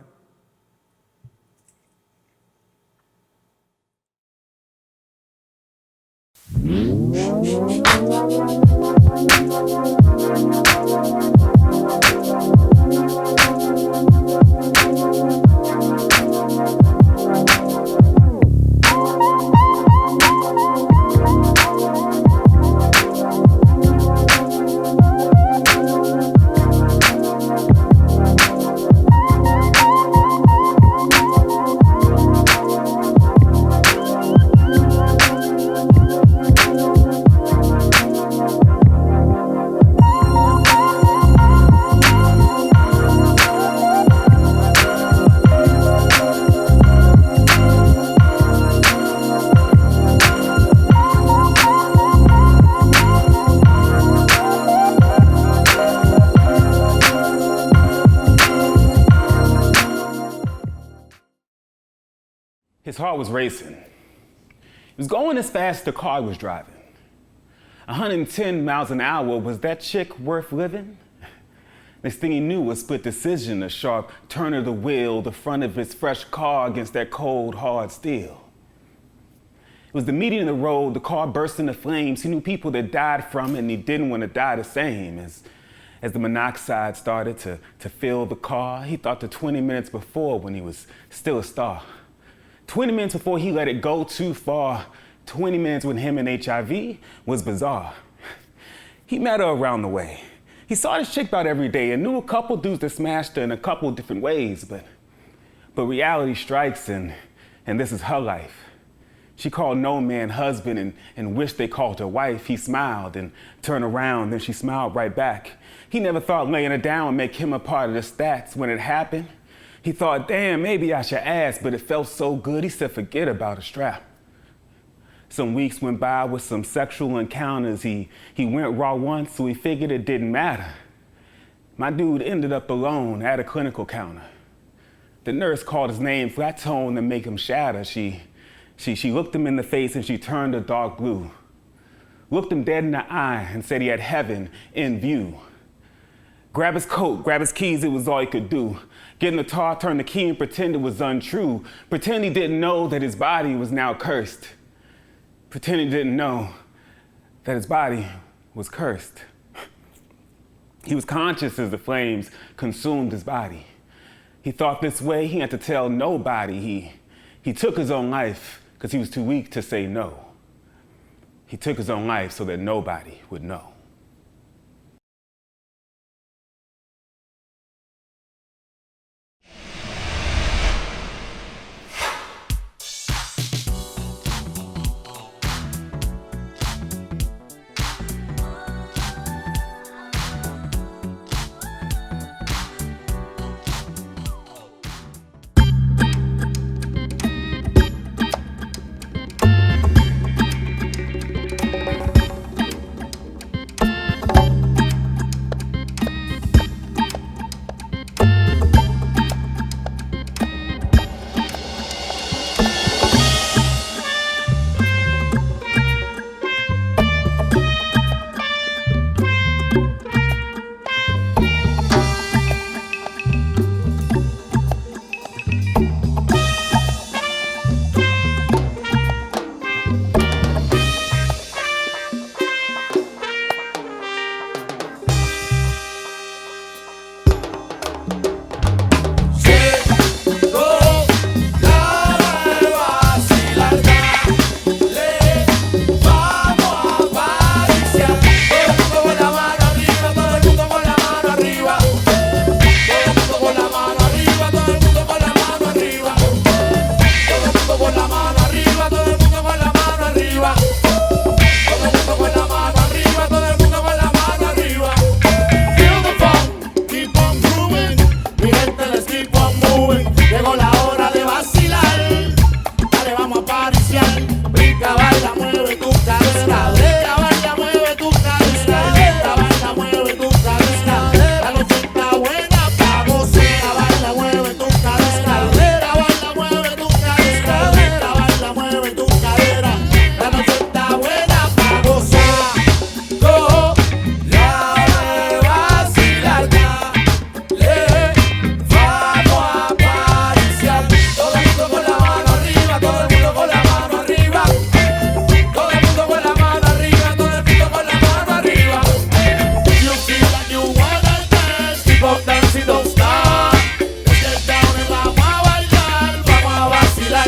His heart was racing. He was going as fast as the car was driving. 110 miles an hour, was that chick worth living? Next thing he knew, a split decision, a sharp turn of the wheel, the front of his fresh car against that cold, hard steel. It was the meeting of the road, the car burst into flames. He knew people that died from it, and he didn't want to die the same. As the monoxide started to fill the car, he thought to 20 minutes before when he was still a star. 20 minutes before he let it go too far. 20 minutes with him and HIV was bizarre. He met her around the way. He saw this chick about every day and knew a couple dudes that smashed her in a couple different ways, but reality strikes and this is her life. She called no man husband and wished they called her wife. He smiled and turned around, then she smiled right back. He never thought laying her down would make him a part of the stats. When it happened, he thought, damn, maybe I should ask, but it felt so good, he said, forget about a strap. Some weeks went by with some sexual encounters. He went raw once, so he figured it didn't matter. My dude ended up alone at a clinical counter. The nurse called his name, flat tone to make him shatter. She looked him in the face and she turned a dark blue. Looked him dead in the eye and said he had heaven in view. Grab his coat, grab his keys, it was all he could do. Get in the car, turn the key and pretend it was untrue. Pretend he didn't know that his body was now cursed. Pretend he didn't know that his body was cursed. He was conscious as the flames consumed his body. He thought this way, he had to tell nobody. He took his own life because he was too weak to say no. He took his own life so that nobody would know. llegó la hora de vacilar. Dale, vamos a pariciar. Brinca, baila, mueve tu cadera. Brinca, baila, mueve tu cadera. Brinca, baila, mueve tu cadera. La noche está buena pa' gozar. Baila, mueve tu cadera. Brinca, baila, mueve tu cadera. Brinca, baila, mueve tu cadera. La noche está buena pa' gozar. Oh, la de vacilar. Dale, vamos a pariciar. Todo el mundo con la mano arriba. Todo el mundo con la mano arriba. Todo el mundo con la mano arriba. Todo el mundo con la mano arriba. You feel like you wanna dance. Keep on dancing, don't stop. Get down and vamos a bailar. Vamos a vacilar.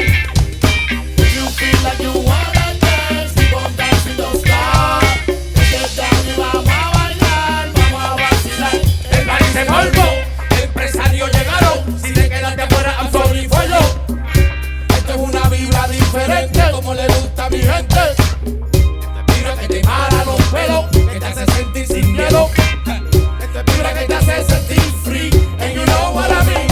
You feel like you wanna dance. Keep on dancing, don't stop. Get down y vamos a bailar. Vamos a vacilar. El baile se volvió. Empresarios llegaron. Si te quedaste afuera, I'm sorry for you. Esto es una vibra diferente, como le gusta a mi gente. Vibra que te para los pelos, que te hace sentir sin miedo. Vibra que te hace sentir free, and you know what I mean.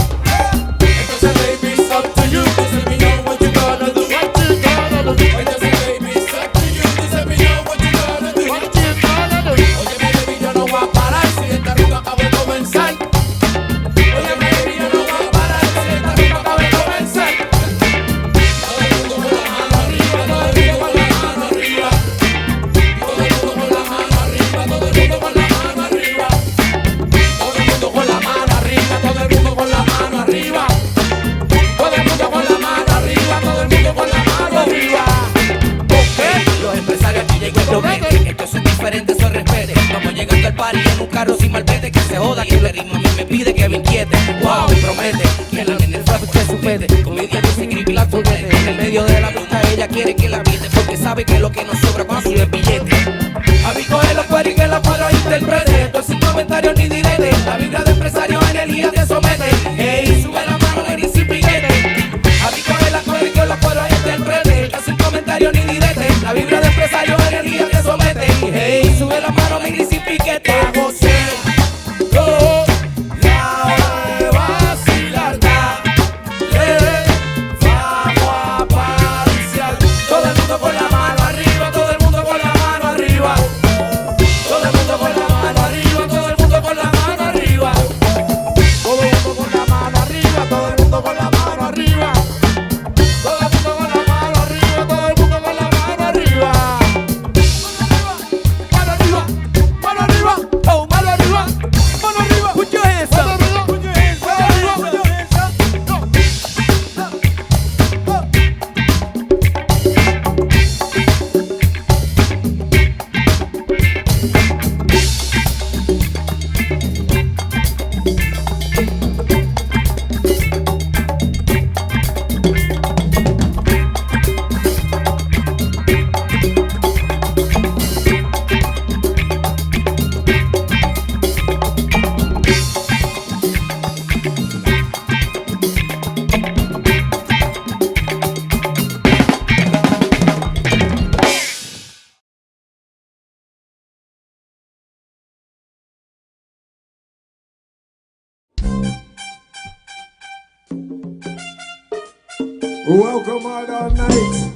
Entonces baby, it's up to you. Just let me know what you gonna do. What you gonna do? Entonces baby, it's up to you. Just let me know what you gonna do. What you gonna do? Oye baby, yo no voy a parar si esta ruta acaba de comenzar. Oye baby, yo no voy a parar si esta ruta acaba de comenzar. Todo el mundo con la mano arriba, todo el mundo con la mano arriba. Todo el mundo con la mano arriba, todo el mundo con la mano arriba. Todo el mundo con la mano arriba, todo el mundo con la mano arriba. Todo el mundo con la mano arriba, todo el mundo con la mano arriba. Los empresarios aquí llegó el doblete. Estos son diferentes, son respete. Vamos llegando al party en un carro sin malvete. Que se joda, que el ritmo a mí me pide que me inquiete. Wow, y promete que la nena el flaco usted supete. Con mi día dice escribir la turbete. En el medio de la ruta ella quiere que la pite. Porque sabe que lo que nos sobra cuando sube el billete. A mí coge los cueros y que la paro interprete. Esto es sin comentarios ni direte. La vibra de empresario energía te somete. Ey, sube la mano, lady, sin piquete. A mí coge la cuero y que los cueros interprete. Esto es sin comentarios ni direte. La vibra de empresario energía te somete. Hey, sube la mano, lady, sin piquete. Hago oh, la de vacilar. Dale, vamos a pariciar. Todo el mundo con la mano arriba, todo el mundo con la mano arriba. Todo el mundo con la mano arriba, todo el mundo con la mano arriba. Todo el mundo con la mano arriba, todo el mundo con la mano arriba. Todo el mundo con la mano arriba, todo el mundo con la mano arriba. Mano arriba, mano arriba, oh, mano arriba, mano arriba. Put your hands up. Put your hands up. Put your hands Welcome all night.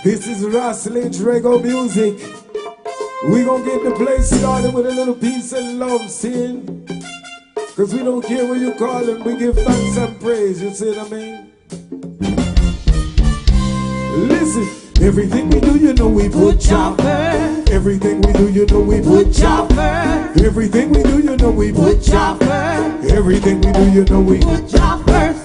This is Wrestling Reggae music. We gonna get the place started with a little peace and love, sin. Cause we don't care what you call it, we give thanks and praise, you see what I mean? Listen, everything we do, you know we put Jah first. Everything we do, you know we put Jah first. Everything we do, you know we put Jah first. Everything we do, you know we put Jah first.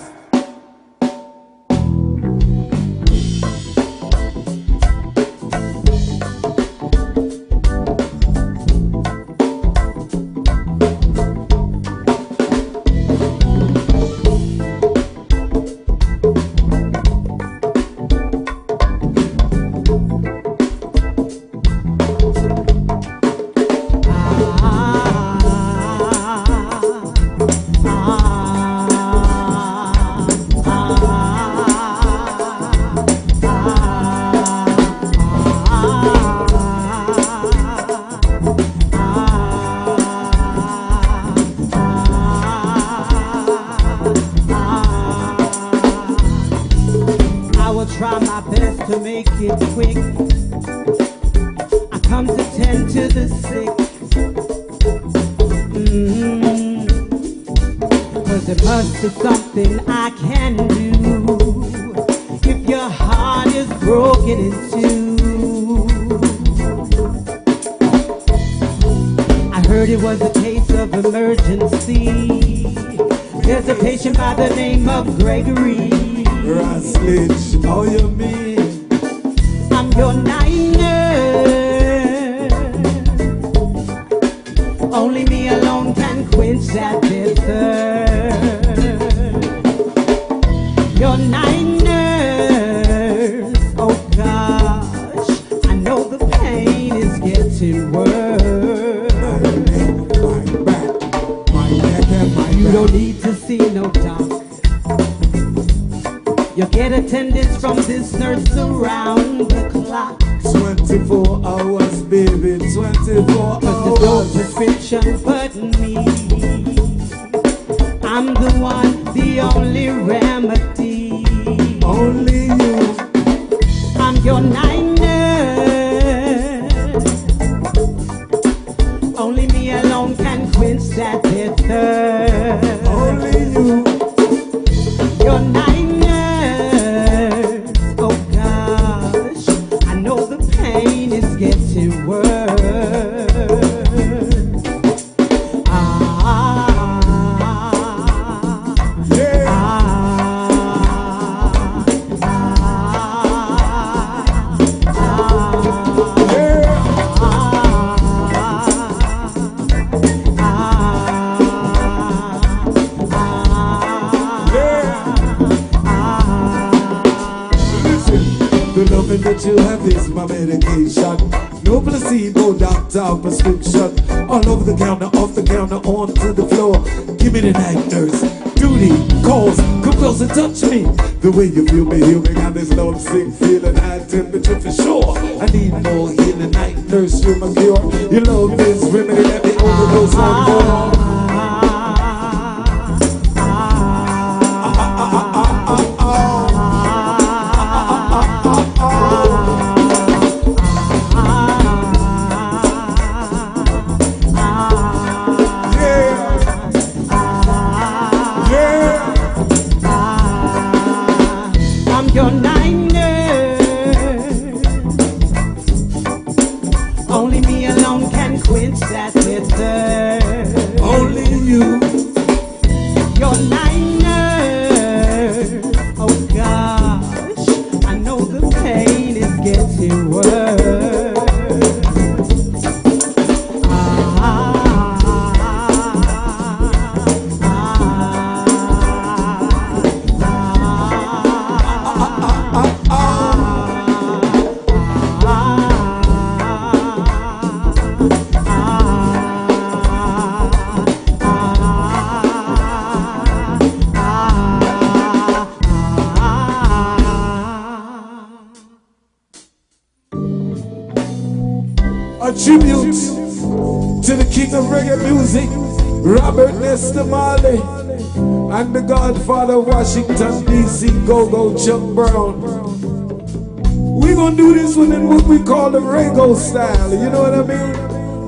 try my best to make it quick. I come to tend to the sick. Cause there must be something I can do if your heart is broken in two. I heard it was a case of emergency. There's a patient by the name of Gregory. Raslich, how you mean? I'm your night nurse. Only me alone can quench that dead thirst. Your night nurse. Oh gosh, I know the pain is getting worse. You don't need to see no doctor. You get attendance from this nurse around the clock. 24 hours, baby, 24 hours. Cause there's no prescription but me. I'm the one, the only remedy. Only you. I'm your night nurse. Only me alone can quench that dead thirst. Only you. Your night nurse. Oh gosh, I know the pain is getting worse. That you have is my medication. No placebo, doctor, prescription. All over the counter, off the counter, onto the floor. Give me the night nurse. Duty calls, come close and touch me. The way you feel me, heal me. Got this love sick feeling, high temperature for sure. I need more healing, night nurse, you're my cure. Your love is remedy, let me overdose on more. Your night nurse. Only me alone can quench that thirst. Only you. Your night nurse. Oh gosh, I know the pain is getting worse. A tribute to the king of reggae music, Robert Nesta Marley, and the godfather of Washington, D.C., Go-Go Chuck Brown. We gonna do this one in what we call the reggae style, you know what I mean?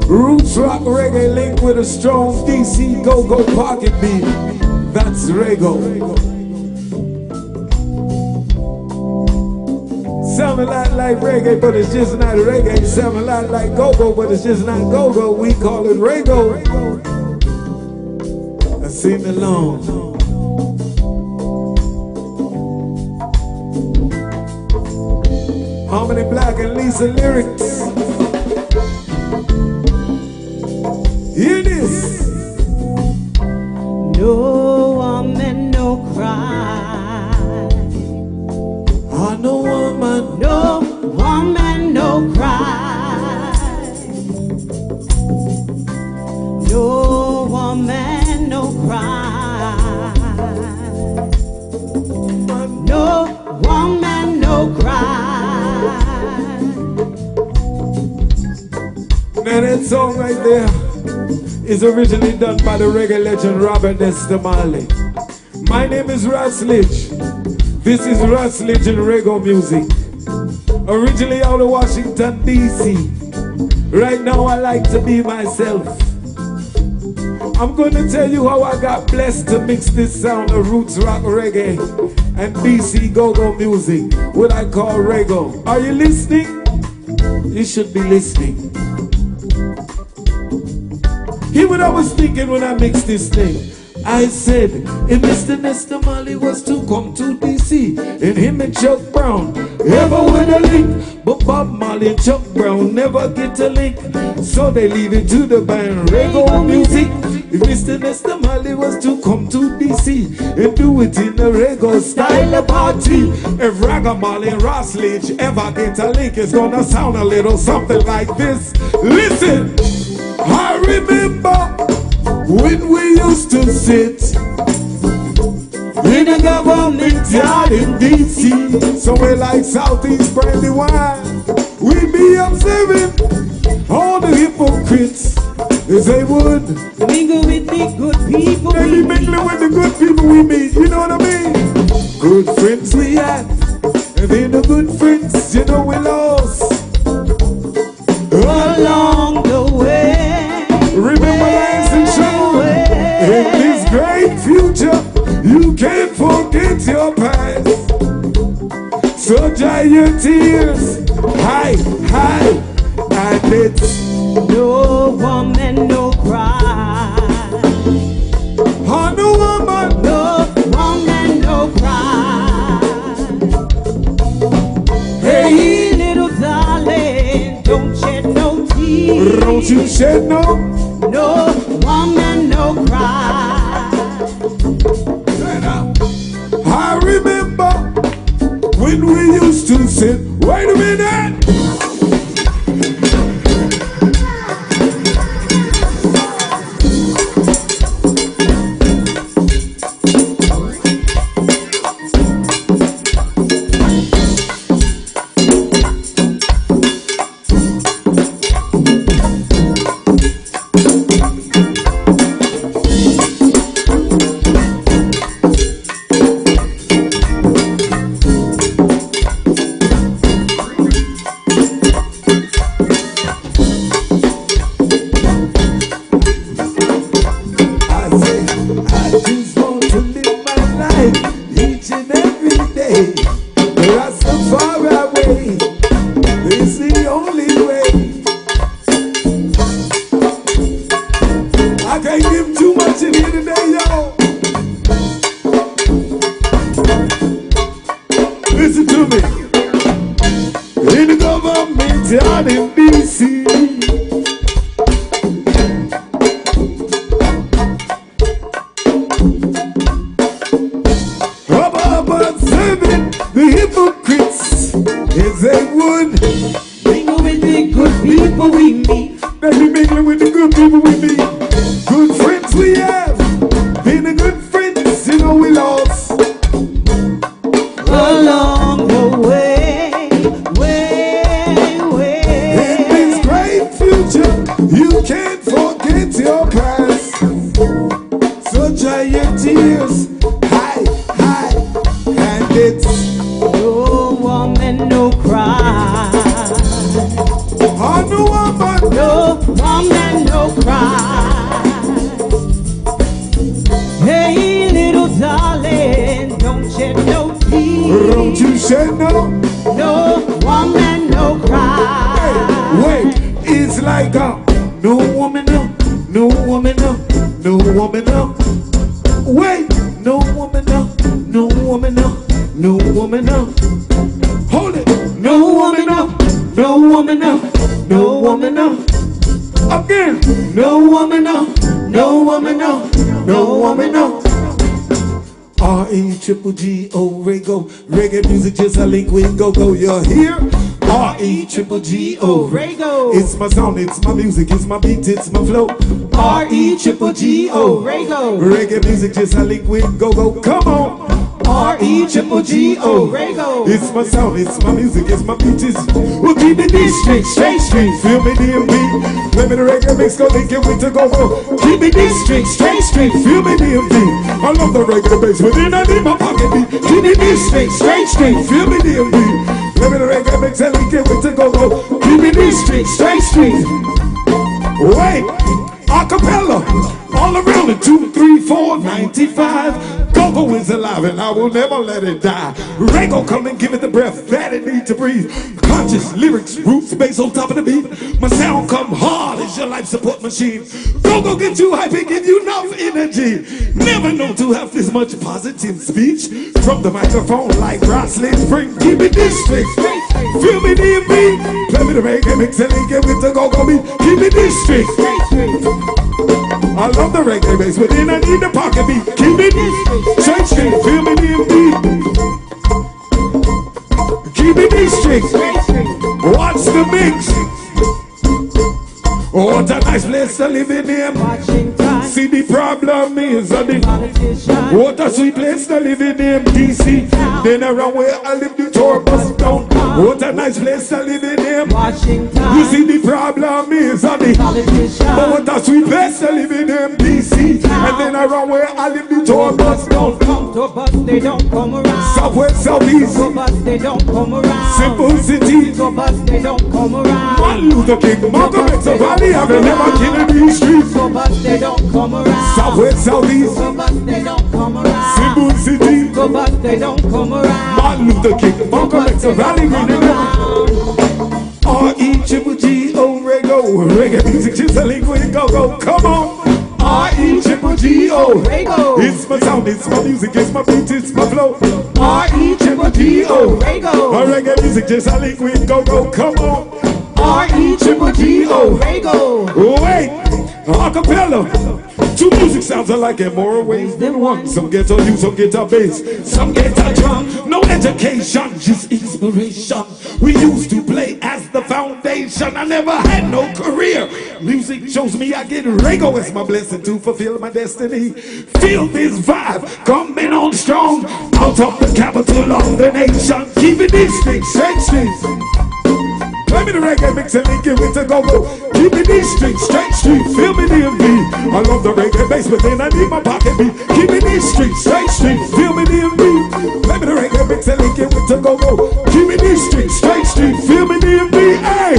Roots rock reggae linked with a strong D.C. Go-Go pocket beat. That's reggae. Sound a lot like reggae, but it's just not reggae. Sound a lot like go-go, but it's just not go-go. We call it reggae. Let's sing along. Harmony Black and Lisa lyrics. Hear this. No woman, no cry. No woman, no woman, no cry. No woman, no cry. No woman, no cry. Now that song right there is originally done by the reggae legend Robert Nesta Marley. My name is Raslich. This is Rustledge and reggae music. Originally out of Washington, D.C. Right now I like to be myself. I'm gonna tell you how I got blessed to mix this sound of roots rock reggae and DC go-go music, what I call reggae. Are you listening? You should be listening. Hear what I was thinking when I mixed this thing. I said, if Mr. Nestor Marley was to come to DC, and him and Chuck Brown ever would a link, but Bob Marley and Chuck Brown never get a link, so they leave it to the band reggae music. If Mr. Nestor Marley was to come to DC and do it in a reggae style of party, if Ragga Marley and Rustledge ever get a link, it's gonna sound a little something like this. Listen, I remember when we used to sit in a government yard in D.C., somewhere like Southeast Brandywine, we'd be observing all the hypocrites as they would mingle with the good people. They be mingling with the good people we meet, you know what I mean? Good friends we had, and then the good friends, you know we lost along the way. Remember lines and show in this great future, you can't forget your past. So dry your tears, high, and it's no woman, no cry. Oh, no woman, no woman, no cry. Hey, little darling, don't shed no tears. Don't you shed no woman, no cry. I remember when we used to sit. Wait a minute. R-E-triple-G-O, reggae music just a link with go-go, you're here? R-E-triple-G-O, it's my sound, it's my music, it's my beat, it's my flow. R-E-triple-G-O, reggae music just a link with go-go, come on. R-E-G-G-O. Rego. It's my sound, it's my music, it's my beaches. We'll keep it this straight, straight, straight. Feel me, DMV. Let me the reggae mix go, link it with the go-go. Keep it this straight, straight, straight. Feel me, DMV. I love the reggae bass within I need my pocket beat. Keep it this straight, straight, straight. Feel me, DMV. Let me the reggae mix and link it with the go-go. Keep it this straight, straight, straight. Wait, acapella. All around it, 2, 3, 4, 95. Go-go is alive and I will never let it die. Rego come and give it the breath that it needs to breathe. Conscious lyrics, roots, bass on top of the beat. My sound come hard as your life support machine. Go-go get you hype and give you enough energy. Never know to have this much positive speech. From the microphone like Roslyn Spring. Keep it this straight. Feel me, DMV. Play me the reggae mix and link it with the go-go beat. Keep it this straight. I love the reggae bass, but then I need the pocket beat. Keep it straight, straight, feel me, DMV. Keep it this straight. Watch the mix. Oh, what a nice place to live in here. See the problem is what a sweet place to live in here, DC. Then around where I live, the tour bus down. What a nice place to live in here. You see the problem is but what a sweet place to live in here, DC. And then around where I live, the tour bus down. They don't come around. Southwest, southeast. They don't come around. Simple city. They don't come around. Martin Luther King, Malcolm X, Valley, I've never killing these streets. They don't come around. Southwest, southeast. They don't come around. Simple city. They don't come around. Martin Luther King, Malcolm X, Valley, R-E-G-G-O, Rego. Reggae music, just a link with go-go. Come on. R-E-G-G-O. Rego. It's my sound, it's my music, it's my beat, it's my flow. R-E-G-G-O. Rego. Reggae music, just a link with go-go. Come on. R-E-G-G-O. Rego. Wait, acapella. Two music sounds alike in more ways than one. Some get on you, some get a bass, some get a drum. No education, just inspiration. We used to play as the foundation. I never had no career. Music shows me I get Rego as my blessing to fulfill my destiny. Feel this vibe coming on strong. Out of the capital of the nation. Keep it this straight, straight, straight. Play me the reggae mix and link it with the go-go. Keep it this straight, straight, straight. Feel me, DMV. I love the reggae bass, but then I need my pocket beat. Keep it this straight, straight, straight. Feel me, DMV. Play me the reggae mix and link it with the go-go. Keep it this straight, straight, straight. Feel me, DMV. Hey.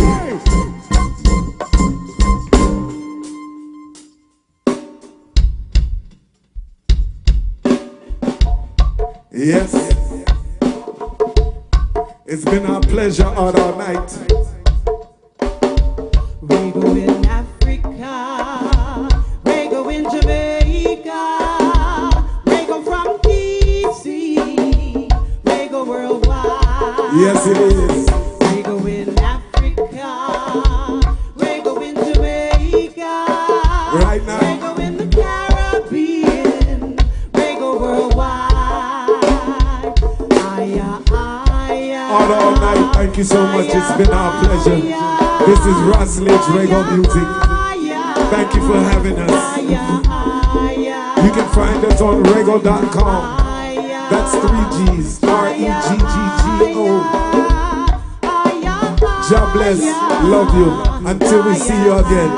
Yes. It's been our pleasure all night. Rego in Africa, Rego in Jamaica, Rego from DC, Rego worldwide. Yes, it is. Rego in Africa, Rego in Jamaica, Right now. Rego in the Caribbean, Rego worldwide. All night, thank you so much. It's been our pleasure. This is Roslyn's Rego Music. Thank you for having us. You can find us on rego.com. That's 3 G's. R-E-G-G-G-O. God bless. Love you. Until we see you again.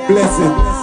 Blessings.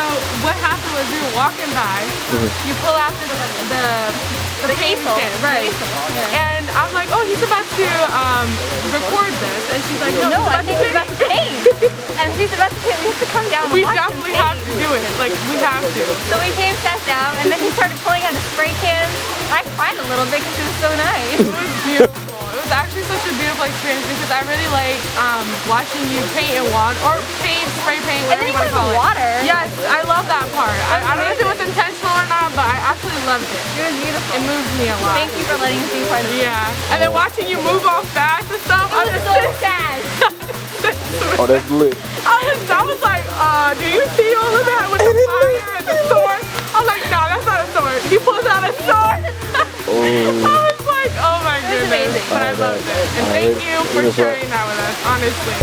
So what happened was we were walking by. You pull out the paint can, right? And I'm like, oh, he's about to record this, and she's like, no, I think he's about to paint. And she's about to paint. We have to come down. We definitely have to do it. Like, we have to. So we came, sat down, and then he started pulling out the spray cans. I cried a little bit because it was so nice. It was beautiful. It was actually such a beautiful experience because I really like watching you paint in water, or paint, spray paint, whatever you want to call it. Water. Yes, I love that part. I don't know if it was intentional or not, but I absolutely loved it. It was beautiful. It moved me a lot. Thank you for letting us be part of it. Yeah. And then watching you move all fast and stuff. It was so fast. Oh, that's lit. I was like, do you see all of that with the fire and the sword? I was like, no, that's not a sword. He pulls out a sword. I was like, oh my goodness. But I loved it. And thank you for sharing that with us, honestly.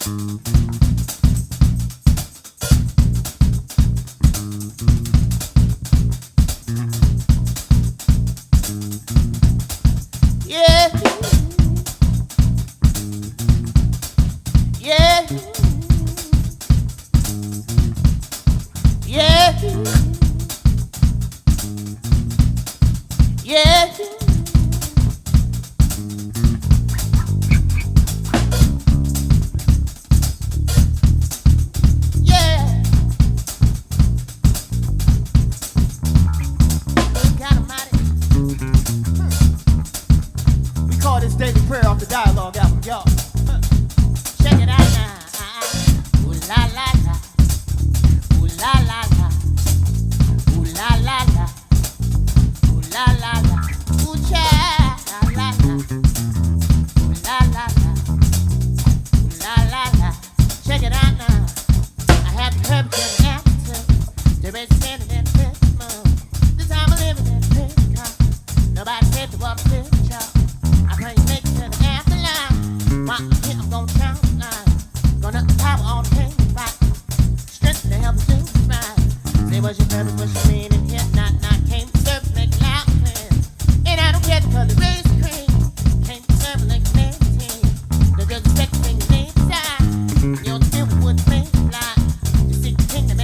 Yeah. Yeah. Yeah. Yeah. Yeah. God Almighty. We call this daily prayer off the dialogue album, y'all. Check it out now. Ooh la la la. Ooh la la la. Ooh la la la. Ooh la la la. Ooh cha la la la. Ooh la la la. Ooh la la la. Check it out now. I have the purpose and attitude. There is standing in this mood. This time I'm living in Pentecost. Nobody said to walk this child. I pray you make it to the afterlife. While I'm here, I'm gonna count the line. Gonna power all the pain right. Strength to help us do this right. Say what's your purpose, what's your meaning here. Not came to serve, make it loud and clear. And I don't care the color, race, cream. Came to serve like a man team. The good respect thing you need inside. You don't feel what would make it fly. You seek the kingdom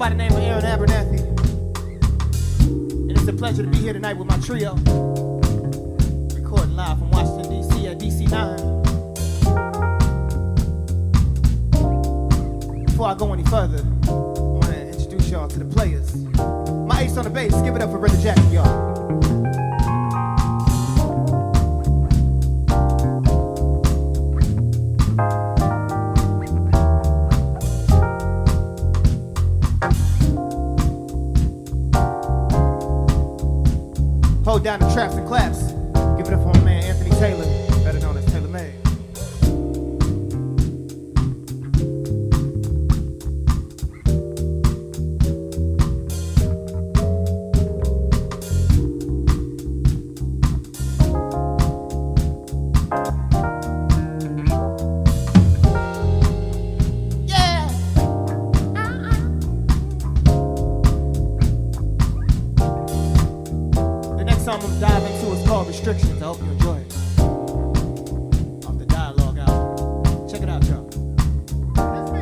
by the name of Aaron Abernathy. And it's a pleasure to be here tonight with my trio. Recording live from Washington, D.C. at DC9. Before I go any further, I want to introduce y'all to the players. My ace on the bass, give it up for Brother Jackson, y'all. Hold down the traps and claps. Give it up for my man Anthony Taylor, better known as Taylor May. Song I'm diving into is called Restrictions. I hope you enjoy it. Off the dialogue out. Check it out, y'all. That's me.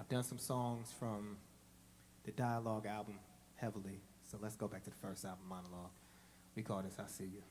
I've done some songs from the Dialogue album heavily, so let's go back to the first album, Monologue. We call this I See You.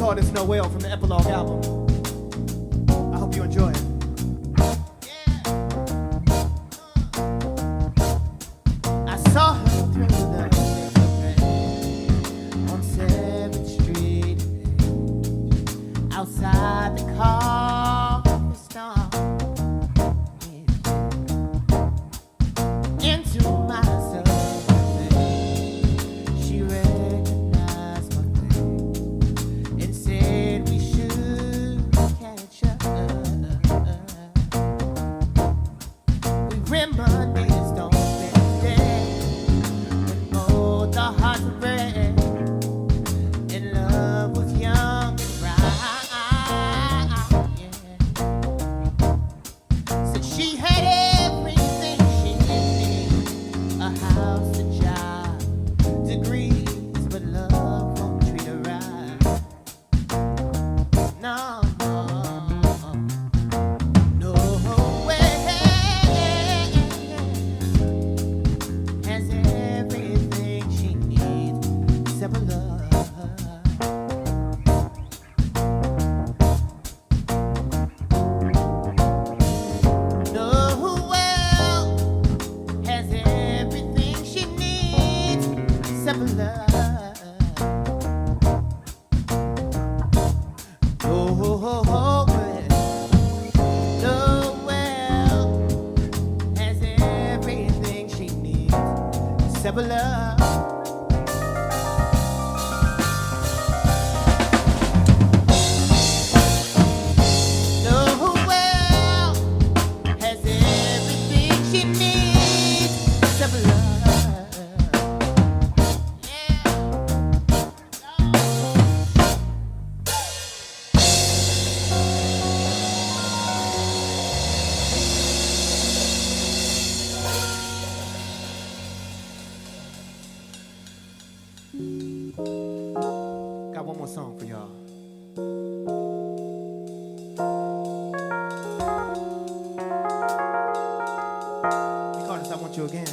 call this Noel from the Epilogue album. I hope you enjoy it. I saw her through the on 7th Street outside the coffee store into Noel has everything she needs except love. Got one more song for y'all. Because I want you again.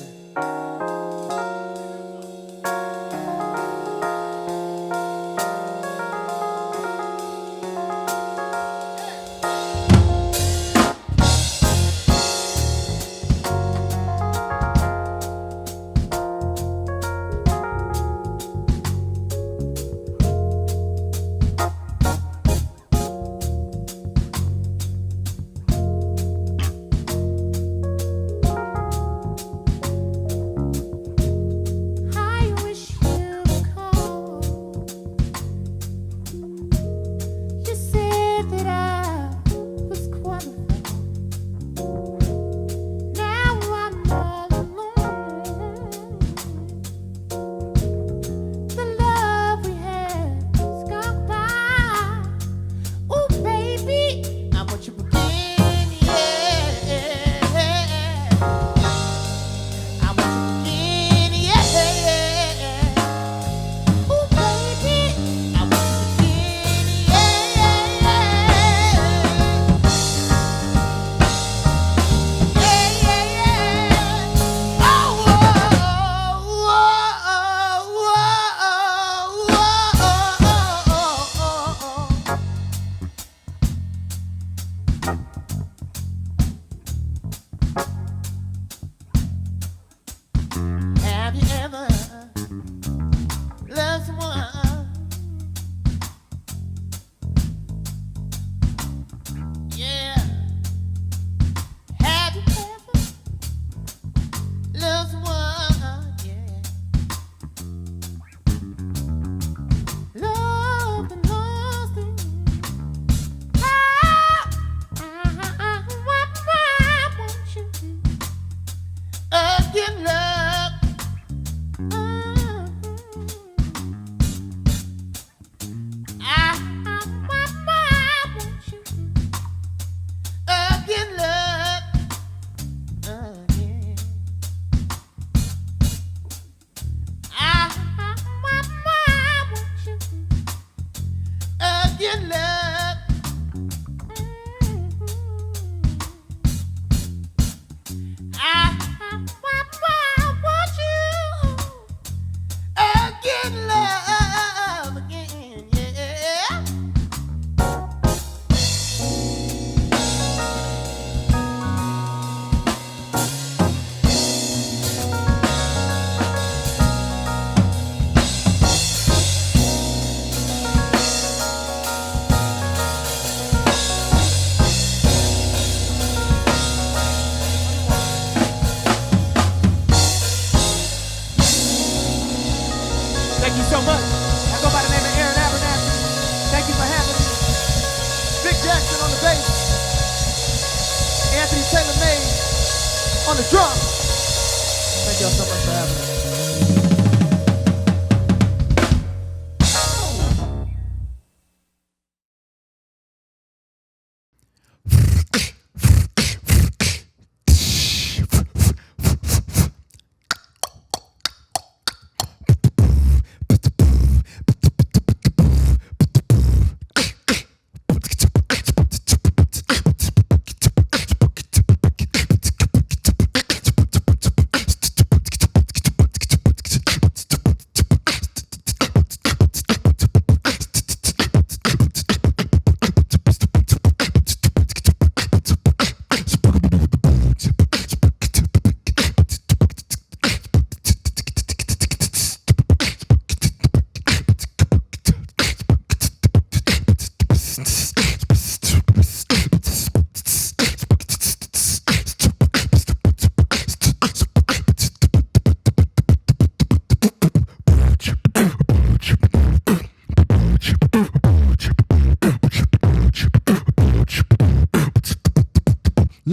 Have you ever loved someone? Yeah. Have you ever loved someone? Yeah. Loved and lost it. I want you again, love. Thank you so much. I go by the name of Aaron Abernathy. Thank you for having me. Big Jackson on the bass. Anthony Taylor May on the drums. Thank y'all so much for having me.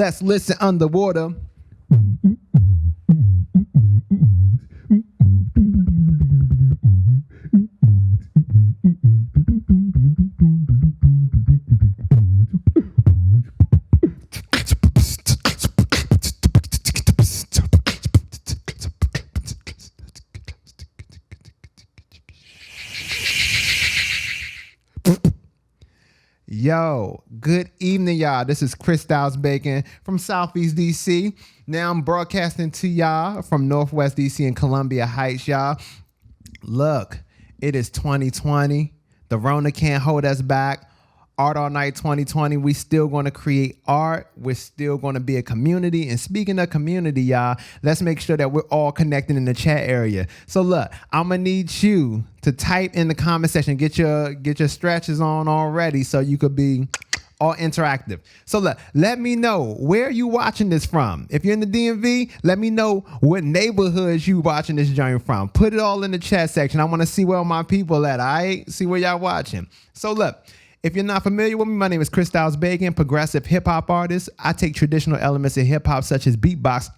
Let's listen underwater. Yo, good evening, y'all. This is Chris Styles Bacon from Southeast DC. Now I'm broadcasting to y'all from Northwest DC and Columbia Heights, y'all. Look, it is 2020. The Rona can't hold us back. Art All Night 2020, we still going to create art. We're still going to be a community. And speaking of community, y'all, let's make sure that we're all connected in the chat area. So look, I'm going to need you to type in the comment section, get your stretches on already so you could be all interactive. So look, let me know where you watching this from. If you're in the DMV, let me know what neighborhoods you watching this joint from. Put it all in the chat section. I want to see where all my people at, all right? See where y'all watching. So look, if you're not familiar with me, my name is Chris Styles Bacon, progressive hip-hop artist. I take traditional elements of hip-hop such as beatbox,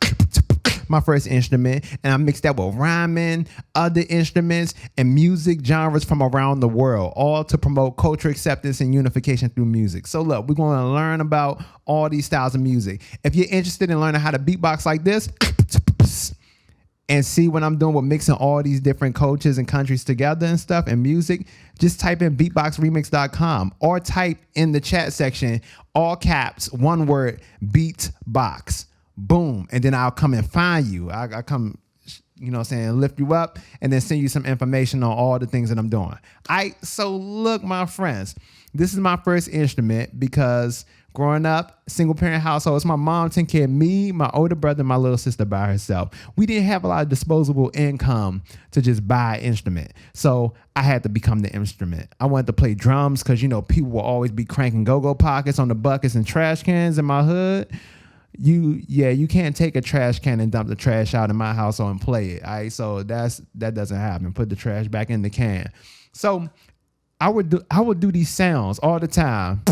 my first instrument, and I mix that with rhyming, other instruments, and music genres from around the world, all to promote culture acceptance and unification through music. So look, we're going to learn about all these styles of music. If you're interested in learning how to beatbox like this, and see what I'm doing with mixing all these different cultures and countries together and stuff and music, just type in beatboxremix.com or type in the chat section, all caps, one word, beatbox. Boom. And then I'll come and find you. I come, you know what I'm saying, lift you up and then send you some information on all the things that I'm doing. So look, my friends, this is my first instrument because growing up, single parent household, it's my mom taking care of me, my older brother, and my little sister by herself. We didn't have a lot of disposable income to just buy an instrument. So I had to become the instrument. I wanted to play drums because, you know, people will always be cranking go-go pockets on the buckets and trash cans in my hood. You can't take a trash can and dump the trash out in my household and play it. All right, so that doesn't happen. Put the trash back in the can. So I would do these sounds all the time.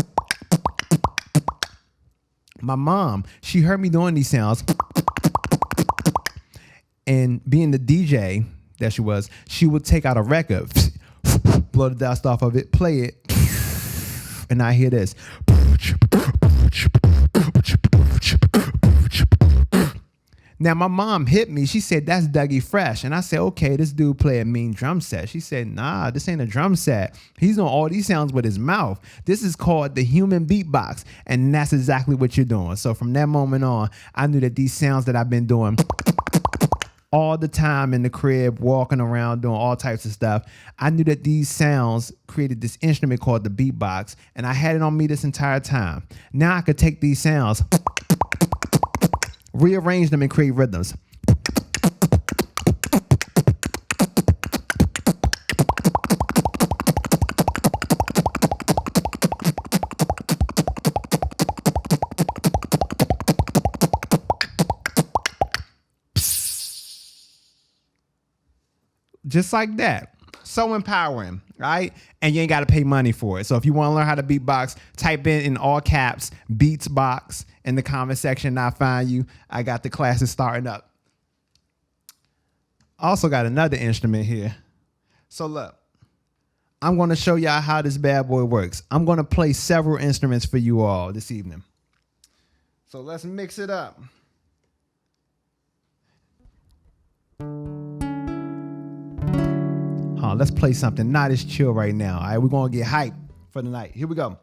My mom, she heard me doing these sounds, and being the DJ that she would take out a record, blow the dust off of it, play it, and I hear this. Now, my mom hit me. She said, that's Dougie Fresh. And I said, okay, this dude play a mean drum set. She said, nah, this ain't a drum set. He's doing all these sounds with his mouth. This is called the human beatbox. And that's exactly what you're doing. So from that moment on, I knew that these sounds that I've been doing all the time in the crib, walking around, doing all types of stuff, I knew that these sounds created this instrument called the beatbox. And I had it on me this entire time. Now I could take these sounds, rearrange them and create rhythms. Just like that. So empowering, right? And you ain't got to pay money for it. So if you want to learn how to beatbox, type in all caps, Beatsbox in the comment section and I'll find you. I got the classes starting up. Also got another instrument here. So look, I'm going to show y'all how this bad boy works. I'm going to play several instruments for you all this evening. So let's mix it up. Let's play something not as chill right now. All right, we're going to get hyped for the night. Here we go.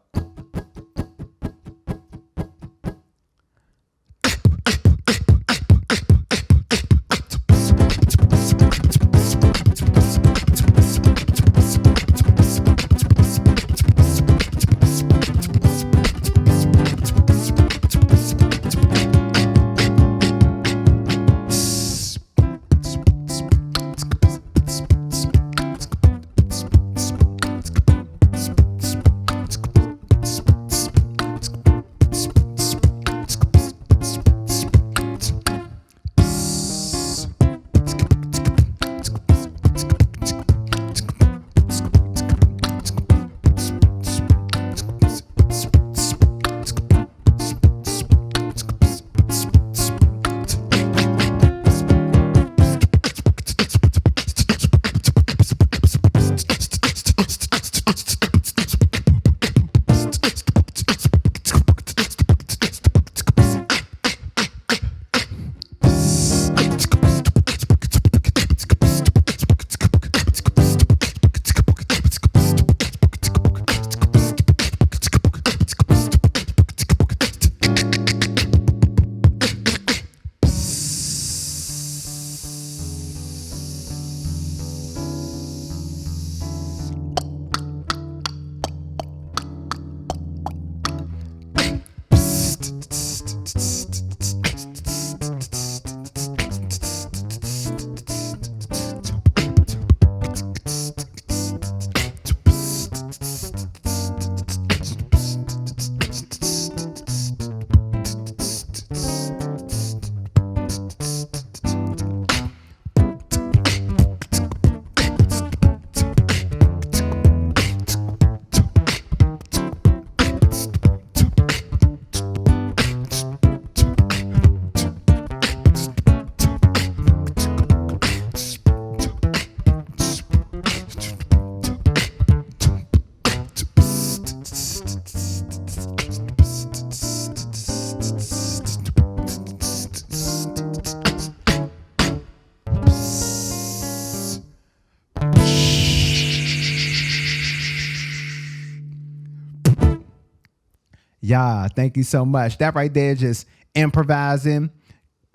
Yeah, thank you so much. That right there, just improvising,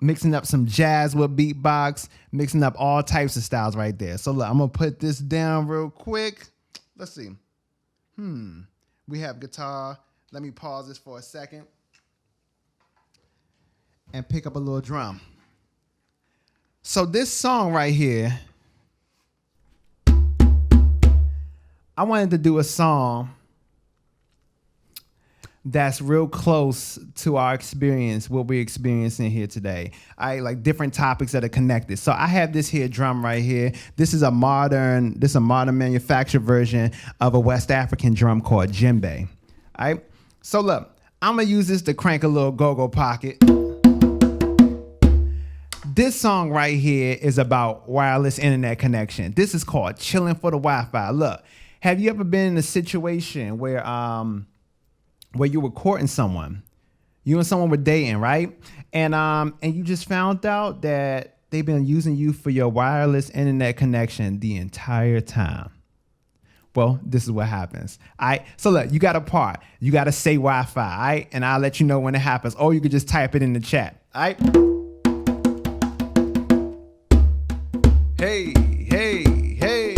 mixing up some jazz with beatbox, mixing up all types of styles right there. So look, I'm gonna put this down real quick. Let's see. We have guitar. Let me pause this for a second and pick up a little drum. So this song right here, I wanted to do a song that's real close to our experience, what we're experiencing here today. I like different topics that are connected. So I have this here drum right here. This is a modern manufactured version of a West African drum called djembe. All right. So look, I'm gonna use this to crank a little go-go pocket. This song right here is about wireless internet connection. This is called Chilling for the Wi-Fi. Look, have you ever been in a situation where you were courting someone, you and someone were dating, right? And you just found out that they've been using you for your wireless internet connection the entire time. Well, this is what happens. All right. So look, you got a part. You got to say Wi-Fi, all right? And I'll let you know when it happens. Or you could just type it in the chat, all right? Hey, hey, hey.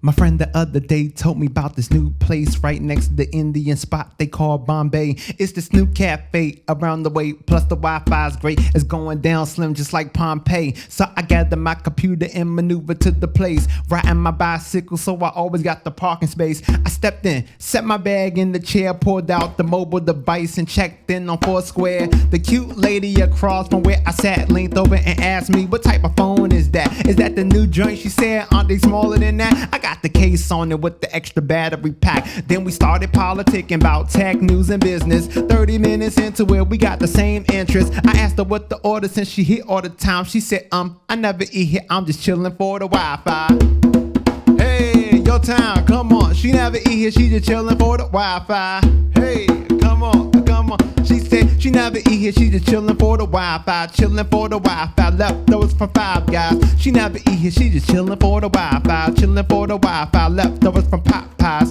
My friend the other day told me about this new place right next to the Indian spot they call Bombay. It's this new cafe around the way, plus the Wi-Fi's great. It's going down slim just like Pompeii. So I gathered my computer and maneuvered to the place, riding my bicycle so I always got the parking space. I stepped in, set my bag in the chair, pulled out the mobile device and checked in on Foursquare. The cute lady across from where I sat leaned over and asked me, what type of phone is that? Is that the new joint? She said, aren't they smaller than that? I got the case on it with the extra battery pack. Then we started politicking about tech, news, and business. 30 minutes into it, we got the same interest. I asked her what the order since she hit all the time. She said, I never eat here, I'm just chilling for the Wi-Fi. Hey, your town, come on. She never eat here, she just chilling for the Wi-Fi. Hey, come on, come on. She said she never eat here, she just chilling for the Wi-Fi. Chilling for the Wi-Fi, leftovers from Five Guys. She never eat here, she just chilling for the Wi-Fi. Chilling for the Wi-Fi, leftovers from Popeyes.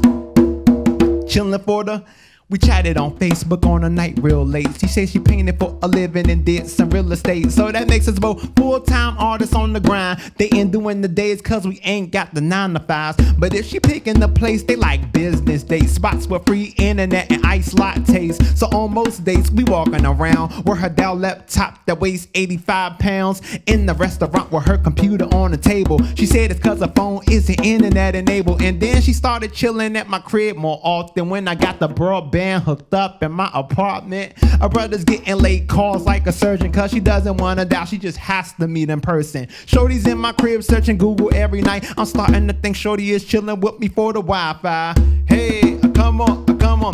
Chilling for the... We chatted on Facebook on a night real late. She said she painted for a living and did some real estate. So that makes us both full-time artists on the grind. They ain't doing the days cause we ain't got the 9 to 5s. But if she picking the place, they like business days. Spots with free internet and iced lattes. So on most days, we walking around with her Dell laptop that weighs 85 pounds. In the restaurant with her computer on the table. She said it's cause her phone isn't internet enabled. And then she started chilling at my crib more often when I got the broadband hooked up in my apartment. Her brother's getting late calls like a surgeon cause she doesn't want to die, she just has to meet in person. Shorty's in my crib searching Google every night. I'm starting to think Shorty is chilling with me for the Wi-Fi. Hey, come on, come on.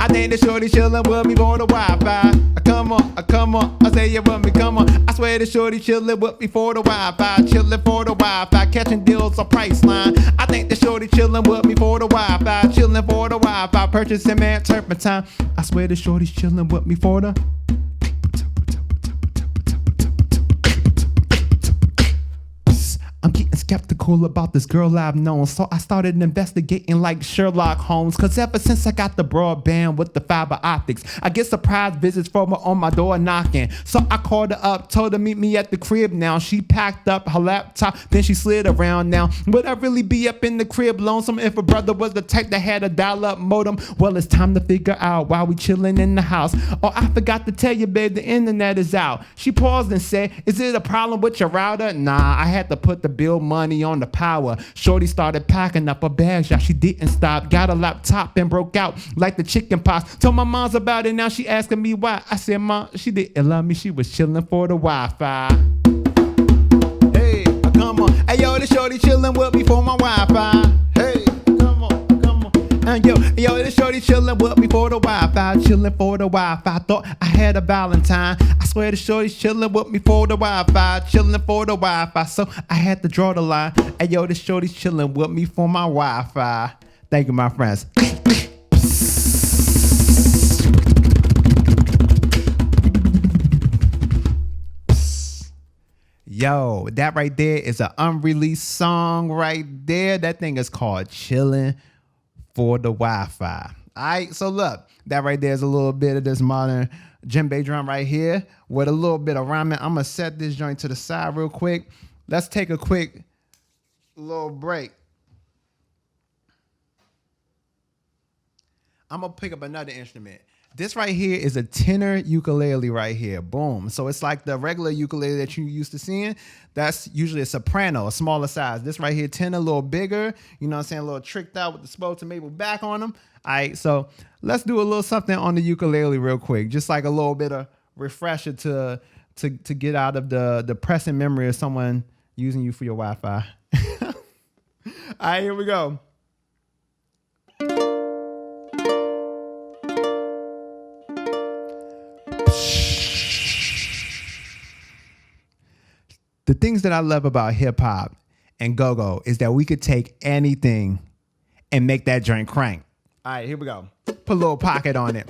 I think that Shorty chilling with me for the Wi-Fi. Come on, I say you with me, come on. I swear that Shorty chilling with me for the Wi-Fi. Chilling for the Wi-Fi, catching deals on Priceline. I think that Shorty chilling with me for the Wi-Fi. Chilling for the Wi-Fi, purchasing man turpentine. I swear that Shorty's chilling with me for the... I'm getting skeptical about this girl I've known. So I started investigating like Sherlock Holmes. Cause ever since I got the broadband with the fiber optics, I get surprise visits from her on my door knocking. So I called her up, told her to meet me at the crib now. She packed up her laptop, then she slid around now. Would I really be up in the crib lonesome if a brother was the type that had a dial-up modem? Well, it's time to figure out why we chilling in the house. Oh, I forgot to tell you, babe, the internet is out. She paused and said, is it a problem with your router? Nah, I had to put the bill money on the power. Shorty started packing up her bags, yeah, she didn't stop. Got a laptop and broke out like the chicken pox. Told my mom's about it, now she asking me why. I said, Mom, she didn't love me, she was chilling for the Wi-Fi. Hey, come on. Hey, yo, this shorty chilling with me for my Wi-Fi. Hey, come on, come on. And yo, this shorty chilling with me for the Wi-Fi. Chilling for the Wi-Fi. Thought I had a Valentine. I swear the shorty's chilling with me for the Wi-Fi. Chilling for the Wi-Fi. So I had to draw the line. Hey, yo, this shorty's chilling with me for my Wi-Fi. Thank you, my friends. Yo, that right there is an unreleased song right there. That thing is called Chillin' for the Wi-Fi. All right, so look, that right there is a little bit of this modern djembe drum right here with a little bit of rhyming. I'm going to set this joint to the side real quick. Let's take a quick little break. I'm going to pick up another instrument. This right here is a tenor ukulele right here. Boom. So it's like the regular ukulele that you used to seeing. That's usually a soprano, a smaller size. This right here, tenor, a little bigger. You know what I'm saying? A little tricked out with the spoke to maple back on them. All right, so let's do a little something on the ukulele real quick. Just like a little bit of refresher to get out of the depressing memory of someone using you for your Wi-Fi. All right, here we go. The things that I love about hip hop and go-go is that we could take anything and make that joint crank. All right, here we go. Put a little pocket on it.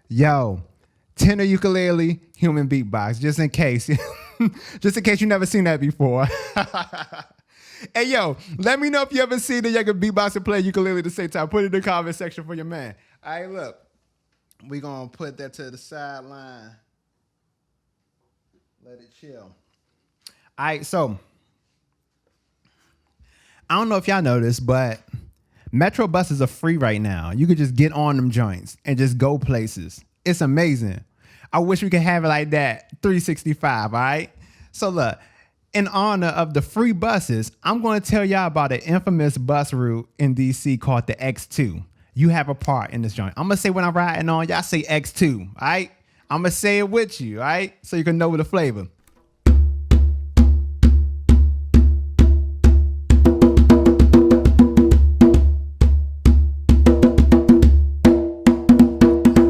Yo, tenor ukulele, human beatbox, just in case. Just in case you never seen that before. Hey, yo, let me know if you ever seen that you can beatbox and play ukulele at the same time. Put it in the comment section for your man. All right, look. We're going to put that to the sideline. Let it chill. All right, so I don't know if y'all know this, but Metro buses are free right now. You could just get on them joints and just go places. It's amazing. I wish we could have it like that, 365, all right? So look, in honor of the free buses, I'm going to tell y'all about an infamous bus route in DC called the X2. You have a part in this joint. I'm going to say when I'm riding on, y'all say X2, all right? I'm going to say it with you, all right? So you can know the flavor.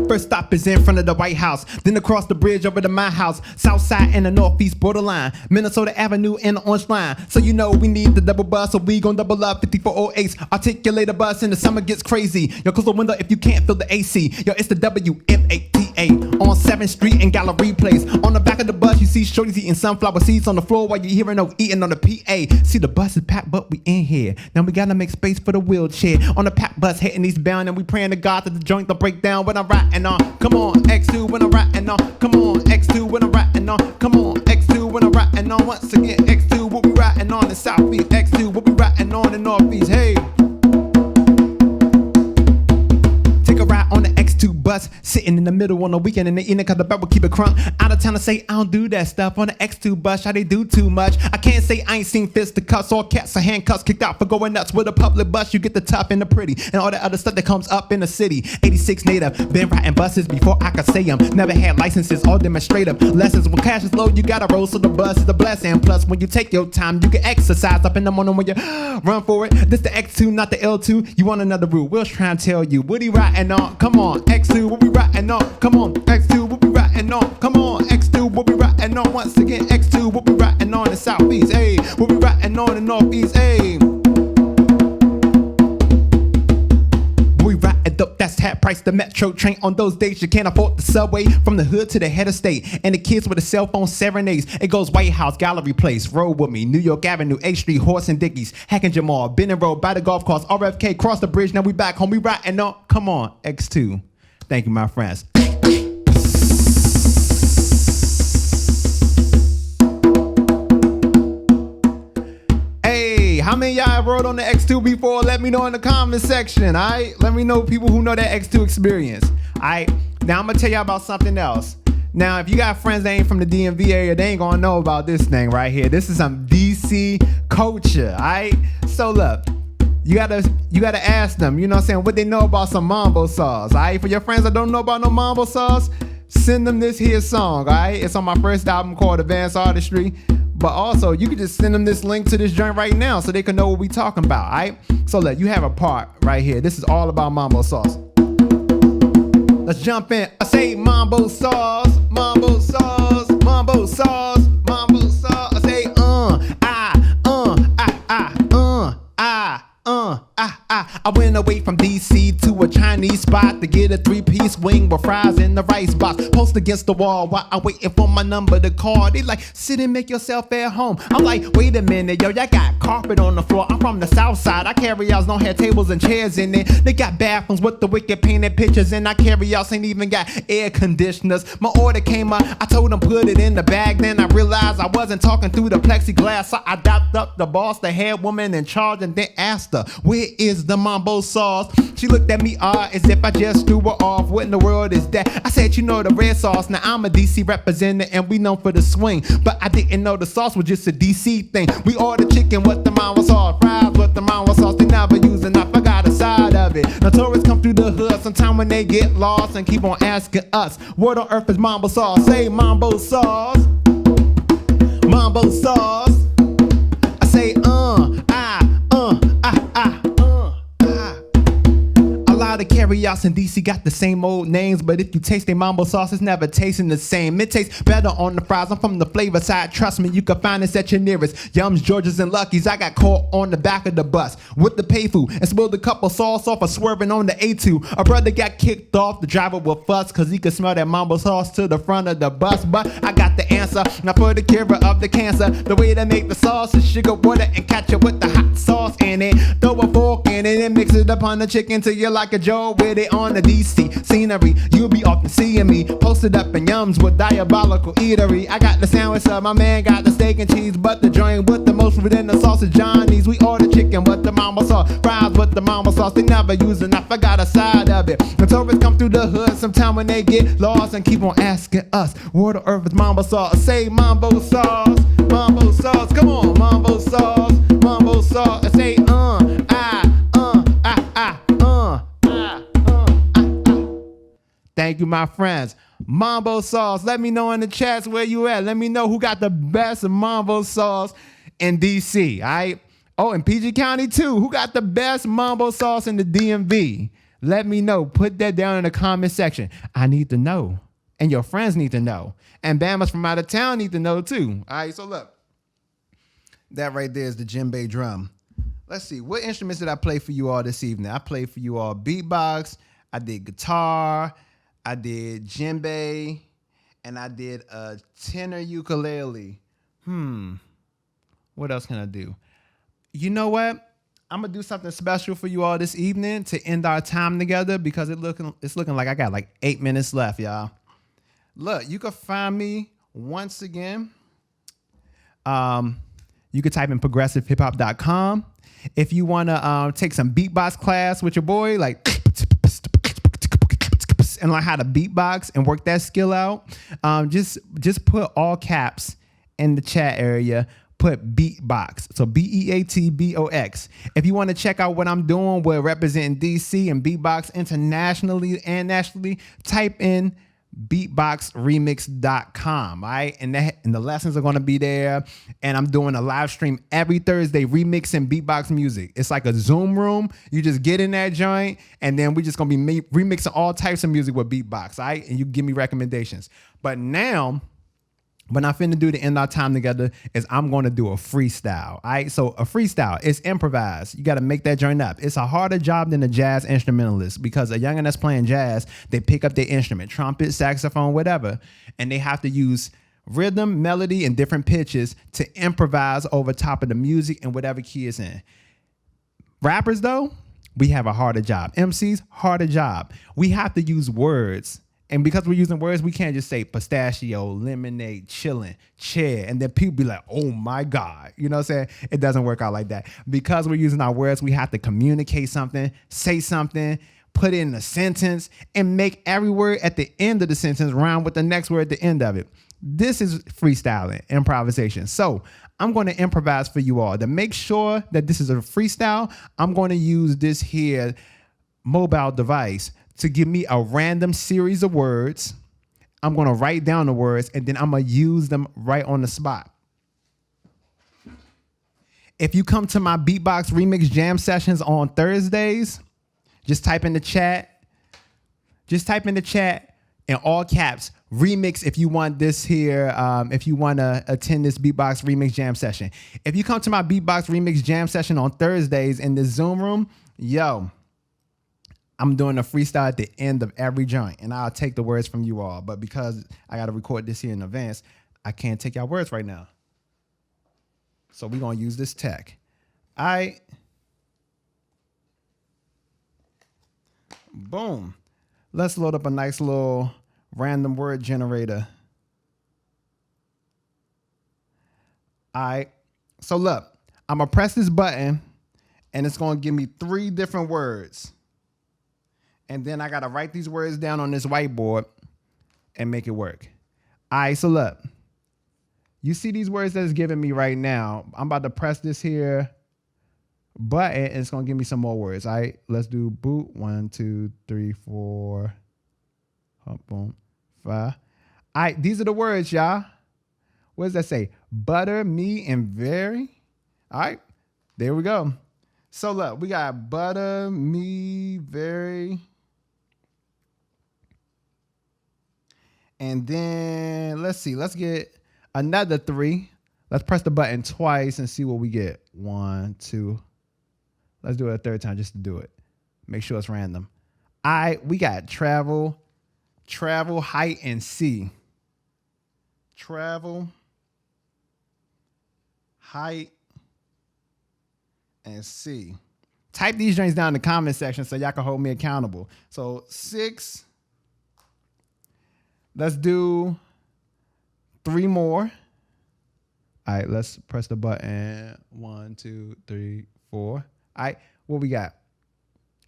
First stop stop is in front of the White House. Then across the bridge over to my house. South side and the northeast borderline. Minnesota Avenue and the Orange Line. So you know we need the double bus, so we gon' double up 5408. Articulate a bus and the summer gets crazy. Yo, close the window if you can't feel the AC. Yo, it's the WMATA on 7th Street and Gallery Place. On the back of the bus, you see shorties eating sunflower seeds on the floor while you're hearing no eating on the PA. See, the bus is packed, but we in here. Now we gotta make space for the wheelchair. On the packed bus, heading eastbound, and we praying to God that the joint don't break down when I'm riding on. Come on, X2 when I'm riding on. Come on, X2 when I'm riding on. Come on, X2 when I'm riding on. Once again, X2 what we riding on in Southeast. X2 what we riding on in Northeast. Hey. Take a ride on the X2 bus, sitting in the middle on the weekend in the evening cause the belt will keep it crunk. Out of town to say I don't do that stuff on the X2 bus, how they do too much. I can't say I ain't seen fisticuffs or cats or handcuffs kicked out for going nuts. With a public bus you get the tough and the pretty and all that other stuff that comes up in the city. 86 native, been riding buses before I could say them. Never had licenses or demonstrative lessons. When cash is low you gotta roll, so the bus is a blessing. Plus when you take your time you can exercise up in the morning when you run for it. This the X2 not the L2. You want another route, we'll try and tell you. What he riding on? Come on, X2 what we riding on. Come on, X2 what we riding on. Come on, X2 what we riding on. Once again, X2 what we riding on in the Southeast. Hey, what we riding on in the Northeast. Hey, we riding up, that's half price the metro train. On those days you can't afford the subway. From the hood to the head of state, and the kids with the cell phone serenades. It goes White House, Gallery Place, roll with me, New York Avenue, H Street, Horse and Dickies, Hack and Jamal, Benning Road, by the golf course, RFK, cross the bridge. Now we back home, we riding on. Come on, X2. Thank you, my friends. Hey, how many of y'all rode on the X2 before? Let me know in the comment section, alright? Let me know people who know that X2 experience. Alright, now I'm gonna tell y'all about something else. Now, if you got friends that ain't from the DMV area, they ain't gonna know about this thing right here. This is some DC culture, alright? So look, you gotta ask them, you know what I'm saying, what they know about some mambo sauce, alright? For your friends that don't know about no mambo sauce, send them this here song, alright? It's on my first album called Advanced Artistry. But also, you can just send them this link to this joint right now so they can know what we talking about, alright? So look, you have a part right here. This is all about mambo sauce. Let's jump in. I say mambo sauce, mambo sauce, mambo sauce, mambo sauce. I say I went away from DC to a Chinese spot to get a 3-piece wing with fries in the rice box. Post against the wall while I'm waiting for my number to call. They like, sit and make yourself at home. I'm like, wait a minute, yo, y'all got carpet on the floor. I'm from the south side. I carry outs don't have tables and chairs in it. They got bathrooms with the wicked painted pictures, and I carry outs ain't even got air conditioners. My order came up, I told them put it in the bag. Then I realized I wasn't talking through the plexiglass, so I dapped up the boss, the head woman in charge, and then asked her, where is the mambo sauce? She looked at me odd as if I just threw her off. What in the world is that? I said, you know, the red sauce. Now I'm a DC representative and we known for the swing, but I didn't know the sauce was just a DC thing. We ordered chicken with the mambo sauce, fries with the mambo sauce. They never use enough, I got a side of it. Now tourists come through the hood sometime when they get lost and keep on asking us, what on earth is mambo sauce? Say mambo sauce, mambo sauce. I say The carry-outs in DC got the same old names, but if you taste their mambo sauce, it's never tasting the same. It tastes better on the fries. I'm from the flavor side. Trust me, you can find this at your nearest Yums, Georges, and Lucky's. I got caught on the back of the bus with the pay food and spilled a cup of sauce off of swerving on the A2. A brother got kicked off. The driver would fuss because he could smell that mambo sauce to the front of the bus. But I got the answer. Now for the cure of the cancer, the way to make the sauce is sugar, water, and ketchup with the hot sauce in it. Throw a fork in it and mix it up on the chicken till you like a Joe with it on the DC scenery. You'll be often seeing me posted up in Yums with diabolical eatery. I got the sandwich up, my man got the steak and cheese, but the joint with the most within the sauce is Johnny's. We order chicken with the mambo sauce, fries with the mambo sauce. They never use enough, I got a side of it. The tourists come through the hood sometime when they get lost and keep on asking us, what on earth is mambo sauce? Say mambo sauce, mambo sauce. Come on, mambo sauce, mambo sauce. I say Thank you, my friends. Mambo sauce. Let me know in the chats where you at. Let me know who got the best mambo sauce in DC. All right. Oh, in PG County too. Who got the best mambo sauce in the DMV? Let me know. Put that down in the comment section. I need to know. And your friends need to know. And Bamas from out of town need to know too. All right, so look. That right there is the djembe drum. Let's see. What instruments did I play for you all this evening? I played for you all beatbox. I did guitar. I did djembe. And I did a tenor ukulele. What else can I do? You know what? I'm gonna do something special for you all this evening to end our time together because it's looking like I got like 8 minutes left, y'all. Look, you can find me once again. You can type in progressivehiphop.com. If you wanna take some beatbox class with your boy, like and learn how to beatbox and work that skill out, just put all caps in the chat area. Put beatbox. So BEATBOX. If you want to check out what I'm doing, we're representing DC and beatbox internationally and nationally, type in beatboxremix.com. All right. And the lessons are going to be there. And I'm doing a live stream every Thursday remixing beatbox music. It's like a Zoom room. You just get in that joint and then we're just going to be remixing all types of music with beatbox. All right. And you give me recommendations. But now, what I'm finna do to end our time together is I'm gonna do a freestyle. All right, so a freestyle is improvised. You gotta make that joint up. It's a harder job than a jazz instrumentalist because a youngin' that's playing jazz, they pick up their instrument, trumpet, saxophone, whatever, and they have to use rhythm, melody, and different pitches to improvise over top of the music and whatever key is in. Rappers though, we have a harder job. MCs, harder job. We have to use words. And because we're using words, we can't just say pistachio, lemonade, chillin', chair. And then people be like, oh my God. You know what I'm saying? It doesn't work out like that. Because we're using our words, we have to communicate something, say something, put it in a sentence, and make every word at the end of the sentence rhyme with the next word at the end of it. This is freestyling, improvisation. So I'm going to improvise for you all. To make sure that this is a freestyle, I'm going to use this here mobile device to give me a random series of words. I'm gonna write down the words and then I'm gonna use them right on the spot. If you come to my beatbox remix jam sessions on Thursdays, just type in the chat. Just type in the chat in all caps, remix if you want this here, if you wanna attend this beatbox remix jam session. If you come to my beatbox remix jam session on Thursdays in this Zoom room, yo, I'm doing a freestyle at the end of every joint, and I'll take the words from you all. But because I got to record this here in advance, I can't take y'all words right now. So we're going to use this tech. All right. Boom. Let's load up a nice little random word generator. All right. So look, I'm going to press this button, and it's going to give me 3 different words. And then I got to write these words down on this whiteboard and make it work. All right, so look. You see these words that it's giving me right now. I'm about to press this here button, and it's going to give me some more words. All right, let's do boot. 1, 2, 3, 4. Boom, 5. All right, these are the words, y'all. What does that say? Butter, me, and very. All right, there we go. So look, we got butter, me, very. And then, let's see, let's get another 3. Let's press the button twice and see what we get. 1, 2. Let's do it a third time just to do it. Make sure it's random. All right, we got travel, height, and see. Travel, height, and see. Type these joints down in the comment section so y'all can hold me accountable. So 6. Let's do 3 more. All right, let's press the button. 1, 2, 3, 4. All right, what we got?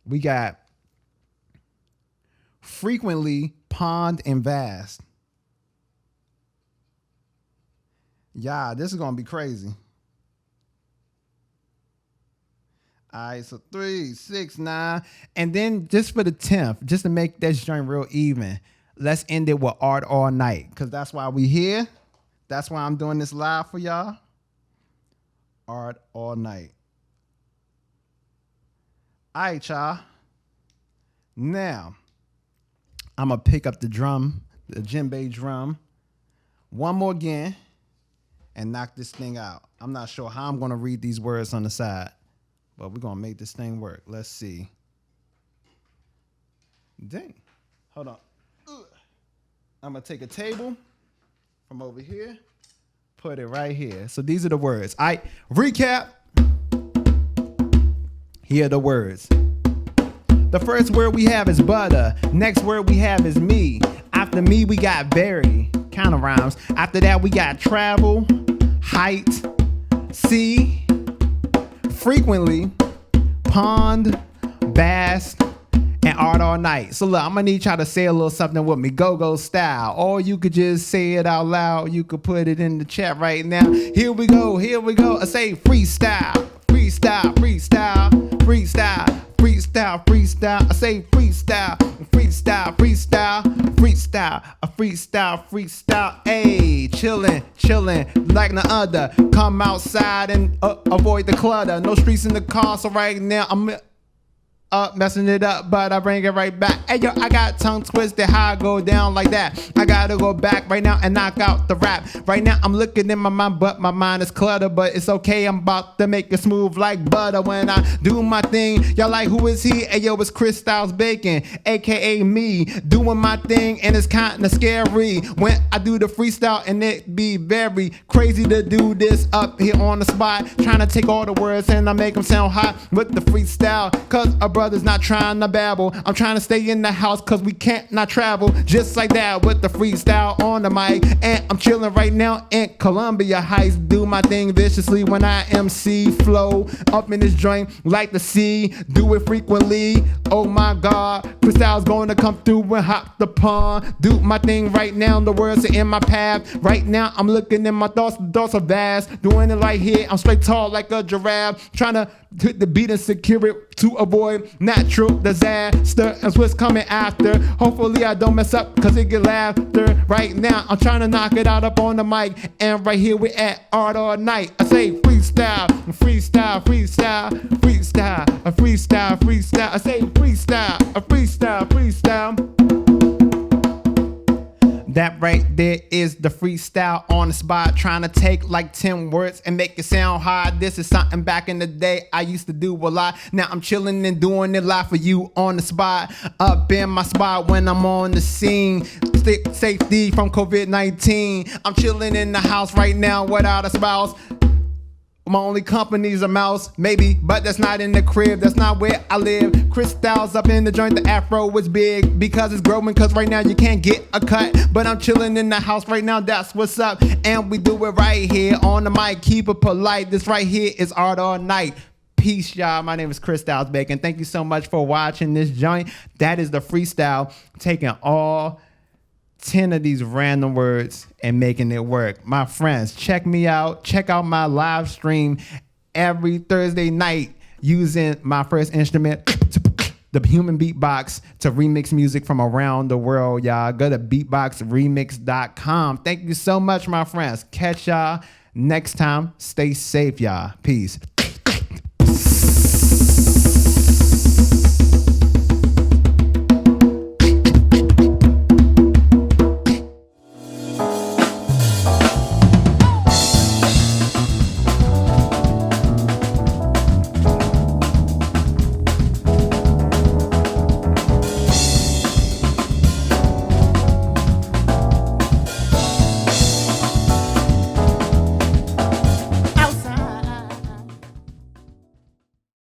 We got frequently, pond, and vast. Yeah, this is gonna be crazy. All right, so 3, 6, 9. And then just for the 10th, just to make that joint real even, let's end it with art all night, because that's why we here. That's why I'm doing this live for y'all. Art all night. All right, y'all. Now, I'm going to pick up the drum, the djembe drum, one more again, and knock this thing out. I'm not sure how I'm going to read these words on the side, but we're going to make this thing work. Let's see. Dang. Hold on. I'm going to take a table from over here, put it right here. So these are the words. Recap. Here are the words. The first word we have is butter. Next word we have is me. After me, we got very. Kind of rhymes. After that, we got travel, height, sea, frequently, pond, bass, and art all night. So look, I'm gonna need y'all to say a little something with me, go-go style. Or you could just say it out loud. You could put it in the chat right now. Here we go. I say freestyle, freestyle, freestyle, freestyle, freestyle, freestyle. I say freestyle, freestyle, freestyle, freestyle, a freestyle, freestyle. Ayy, chillin' like no other. Come outside and avoid the clutter. No streets in the car, so right now I'm messing it up, but I bring it right back. Hey yo, I got tongue twisted, how I go down like that. I gotta go back right now and knock out the rap. Right now I'm looking in my mind, but my mind is cluttered. But it's okay, I'm about to make it smooth like butter. When I do my thing, y'all like, who is he? Hey yo, it's Chris Styles Bacon, aka me, doing my thing, and it's kinda scary when I do the freestyle, and it be very crazy to do this up here on the spot. Trying to take all the words and I make them sound hot with the freestyle, cause a brother's not trying to babble. I'm trying to stay in the house cause we can't not travel. Just like that with the freestyle on the mic. And I'm chilling right now in Columbia Heights. Do my thing viciously when I MC flow up in this joint like the sea. Do it frequently. Oh my God, Crystal's going to come through and hop the pond. Do my thing right now. The words are in my path. Right now I'm looking in my thoughts. The thoughts are vast. Doing it right here. I'm straight tall like a giraffe. Trying to hit the beat and secure it to avoid natural disaster. That's what's coming after. Hopefully I don't mess up cause it get laughter. Right now I'm trying to knock it out up on the mic. And right here we at Art All Night. I say freestyle, freestyle, freestyle, freestyle, a freestyle, freestyle. I say freestyle, a freestyle, freestyle. That right there is the freestyle on the spot. Trying to take like 10 words and make it sound hard. This is something back in the day I used to do a lot. Now I'm chilling and doing it live for you on the spot. Up in my spot when I'm on the scene. Safety from COVID-19. I'm chilling in the house right now without a spouse. My only company's a mouse, maybe, but that's not in the crib, that's not where I live. Chris Styles up in the joint, the afro is big, because it's growing, cause right now you can't get a cut. But I'm chilling in the house right now, that's what's up. And we do it right here on the mic, keep it polite. This right here is Art All Night. Peace, y'all. My name is Chris Styles Bacon. Thank you so much for watching this joint. That is the freestyle, taking all 10 of these random words and making it work. My friends, check me out. Check out my live stream every Thursday night using my first instrument, the human beatbox, to remix music from around the world, y'all. Go to beatboxremix.com. Thank you so much, my friends. Catch y'all next time. Stay safe, y'all. Peace.